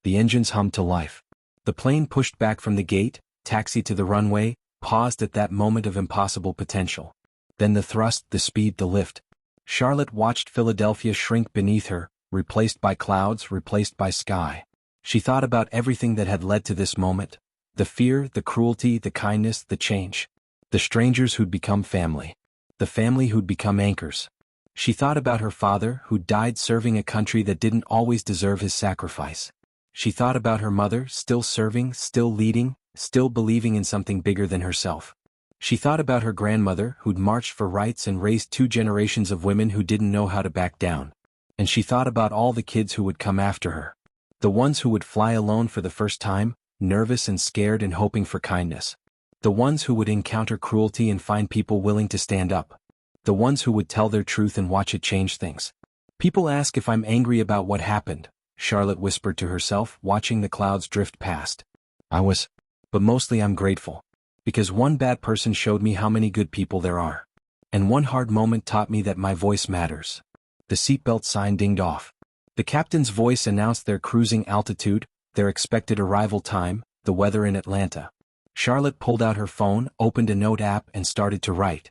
The engines hummed to life. The plane pushed back from the gate, taxied to the runway, paused at that moment of impossible potential. Then the thrust, the speed, the lift. Charlotte watched Philadelphia shrink beneath her, replaced by clouds, replaced by sky. She thought about everything that had led to this moment. The fear, the cruelty, the kindness, the change. The strangers who'd become family. The family who'd become anchors. She thought about her father, who'd died serving a country that didn't always deserve his sacrifice. She thought about her mother, still serving, still leading, still believing in something bigger than herself. She thought about her grandmother, who'd marched for rights and raised 2 generations of women who didn't know how to back down. And she thought about all the kids who would come after her. The ones who would fly alone for the first time, nervous and scared and hoping for kindness. The ones who would encounter cruelty and find people willing to stand up. The ones who would tell their truth and watch it change things. People ask if I'm angry about what happened, Charlotte whispered to herself, watching the clouds drift past. I was. But mostly I'm grateful. Because one bad person showed me how many good people there are. And one hard moment taught me that my voice matters. The seatbelt sign dinged off. The captain's voice announced their cruising altitude, their expected arrival time, the weather in Atlanta. Charlotte pulled out her phone, opened a note app and started to write.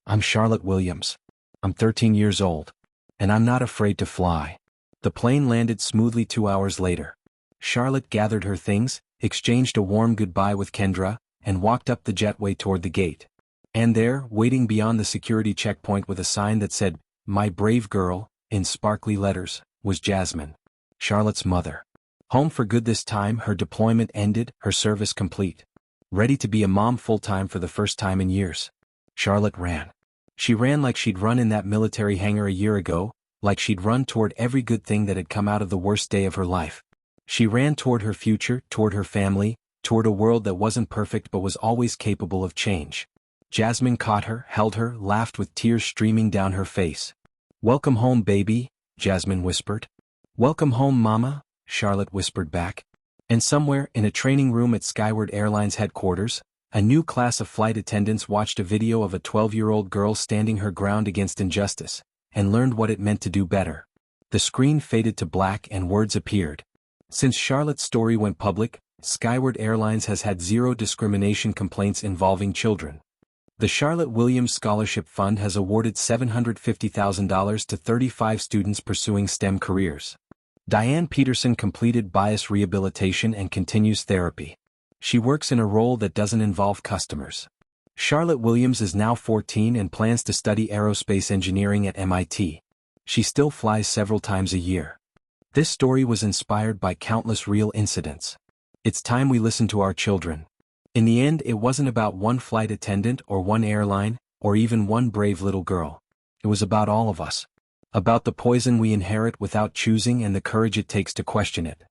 I'm Charlotte Williams. I'm 13 years old. And I'm not afraid to fly. The plane landed smoothly 2 hours later. Charlotte gathered her things, exchanged a warm goodbye with Kendra, and walked up the jetway toward the gate. And there, waiting beyond the security checkpoint with a sign that said, My brave girl, in sparkly letters, was Jasmine, Charlotte's mother. Home for good this time, her deployment ended, her service complete. Ready to be a mom full-time for the first time in years. Charlotte ran. She ran like she'd run in that military hangar a year ago, like she'd run toward every good thing that had come out of the worst day of her life. She ran toward her future, toward her family, toward a world that wasn't perfect but was always capable of change. Jasmine caught her, held her, laughed with tears streaming down her face. Welcome home, baby, Jasmine whispered. Welcome home, Mama, Charlotte whispered back. And somewhere, in a training room at Skyward Airlines headquarters, a new class of flight attendants watched a video of a 12-year-old girl standing her ground against injustice, and learned what it meant to do better. The screen faded to black and words appeared. Since Charlotte's story went public, Skyward Airlines has had 0 discrimination complaints involving children. The Charlotte Williams Scholarship Fund has awarded $750,000 to 35 students pursuing STEM careers. Diane Peterson completed bias rehabilitation and continues therapy. She works in a role that doesn't involve customers. Charlotte Williams is now 14 and plans to study aerospace engineering at MIT. She still flies several times a year. This story was inspired by countless real incidents. It's time we listen to our children. In the end, it wasn't about one flight attendant or one airline, or even one brave little girl. It was about all of us. About the poison we inherit without choosing and the courage it takes to question it.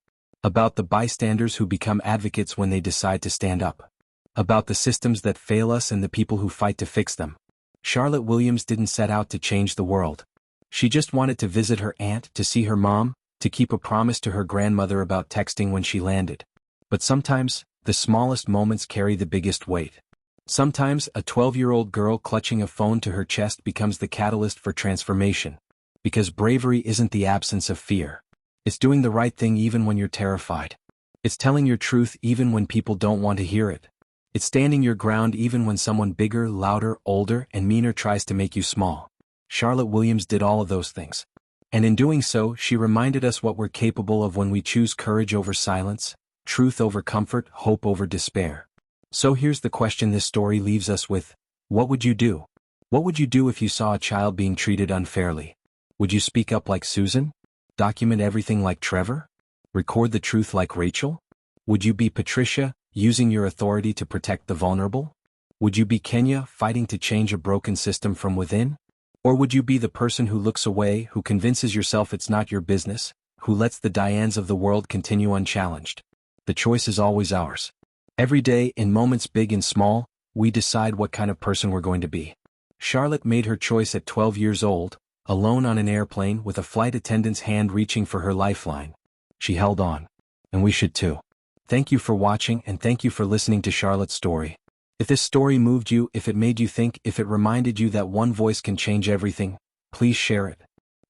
About the bystanders who become advocates when they decide to stand up. About the systems that fail us and the people who fight to fix them. Charlotte Williams didn't set out to change the world. She just wanted to visit her aunt, to see her mom, to keep a promise to her grandmother about texting when she landed. But sometimes, the smallest moments carry the biggest weight. Sometimes, a 12-year-old girl clutching a phone to her chest becomes the catalyst for transformation. Because bravery isn't the absence of fear. It's doing the right thing even when you're terrified. It's telling your truth even when people don't want to hear it. It's standing your ground even when someone bigger, louder, older, and meaner tries to make you small. Charlotte Williams did all of those things. And in doing so, she reminded us what we're capable of when we choose courage over silence, truth over comfort, hope over despair. So here's the question this story leaves us with. What would you do? What would you do if you saw a child being treated unfairly? Would you speak up like Susan? Document everything like Trevor? Record the truth like Rachel? Would you be Patricia, using your authority to protect the vulnerable? Would you be Kenya, fighting to change a broken system from within? Or would you be the person who looks away, who convinces yourself it's not your business, who lets the Dianes of the world continue unchallenged? The choice is always ours. Every day, in moments big and small, we decide what kind of person we're going to be. Charlotte made her choice at 12 years old, alone on an airplane with a flight attendant's hand reaching for her lifeline. She held on. And we should too. Thank you for watching, and thank you for listening to Charlotte's story. If this story moved you, if it made you think, if it reminded you that one voice can change everything, please share it.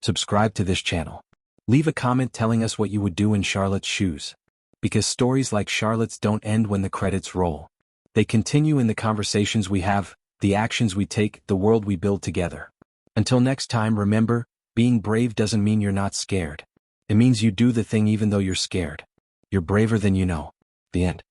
Subscribe to this channel. Leave a comment telling us what you would do in Charlotte's shoes. Because stories like Charlotte's don't end when the credits roll. They continue in the conversations we have, the actions we take, the world we build together. Until next time, remember, being brave doesn't mean you're not scared. It means you do the thing even though you're scared. You're braver than you know. The end.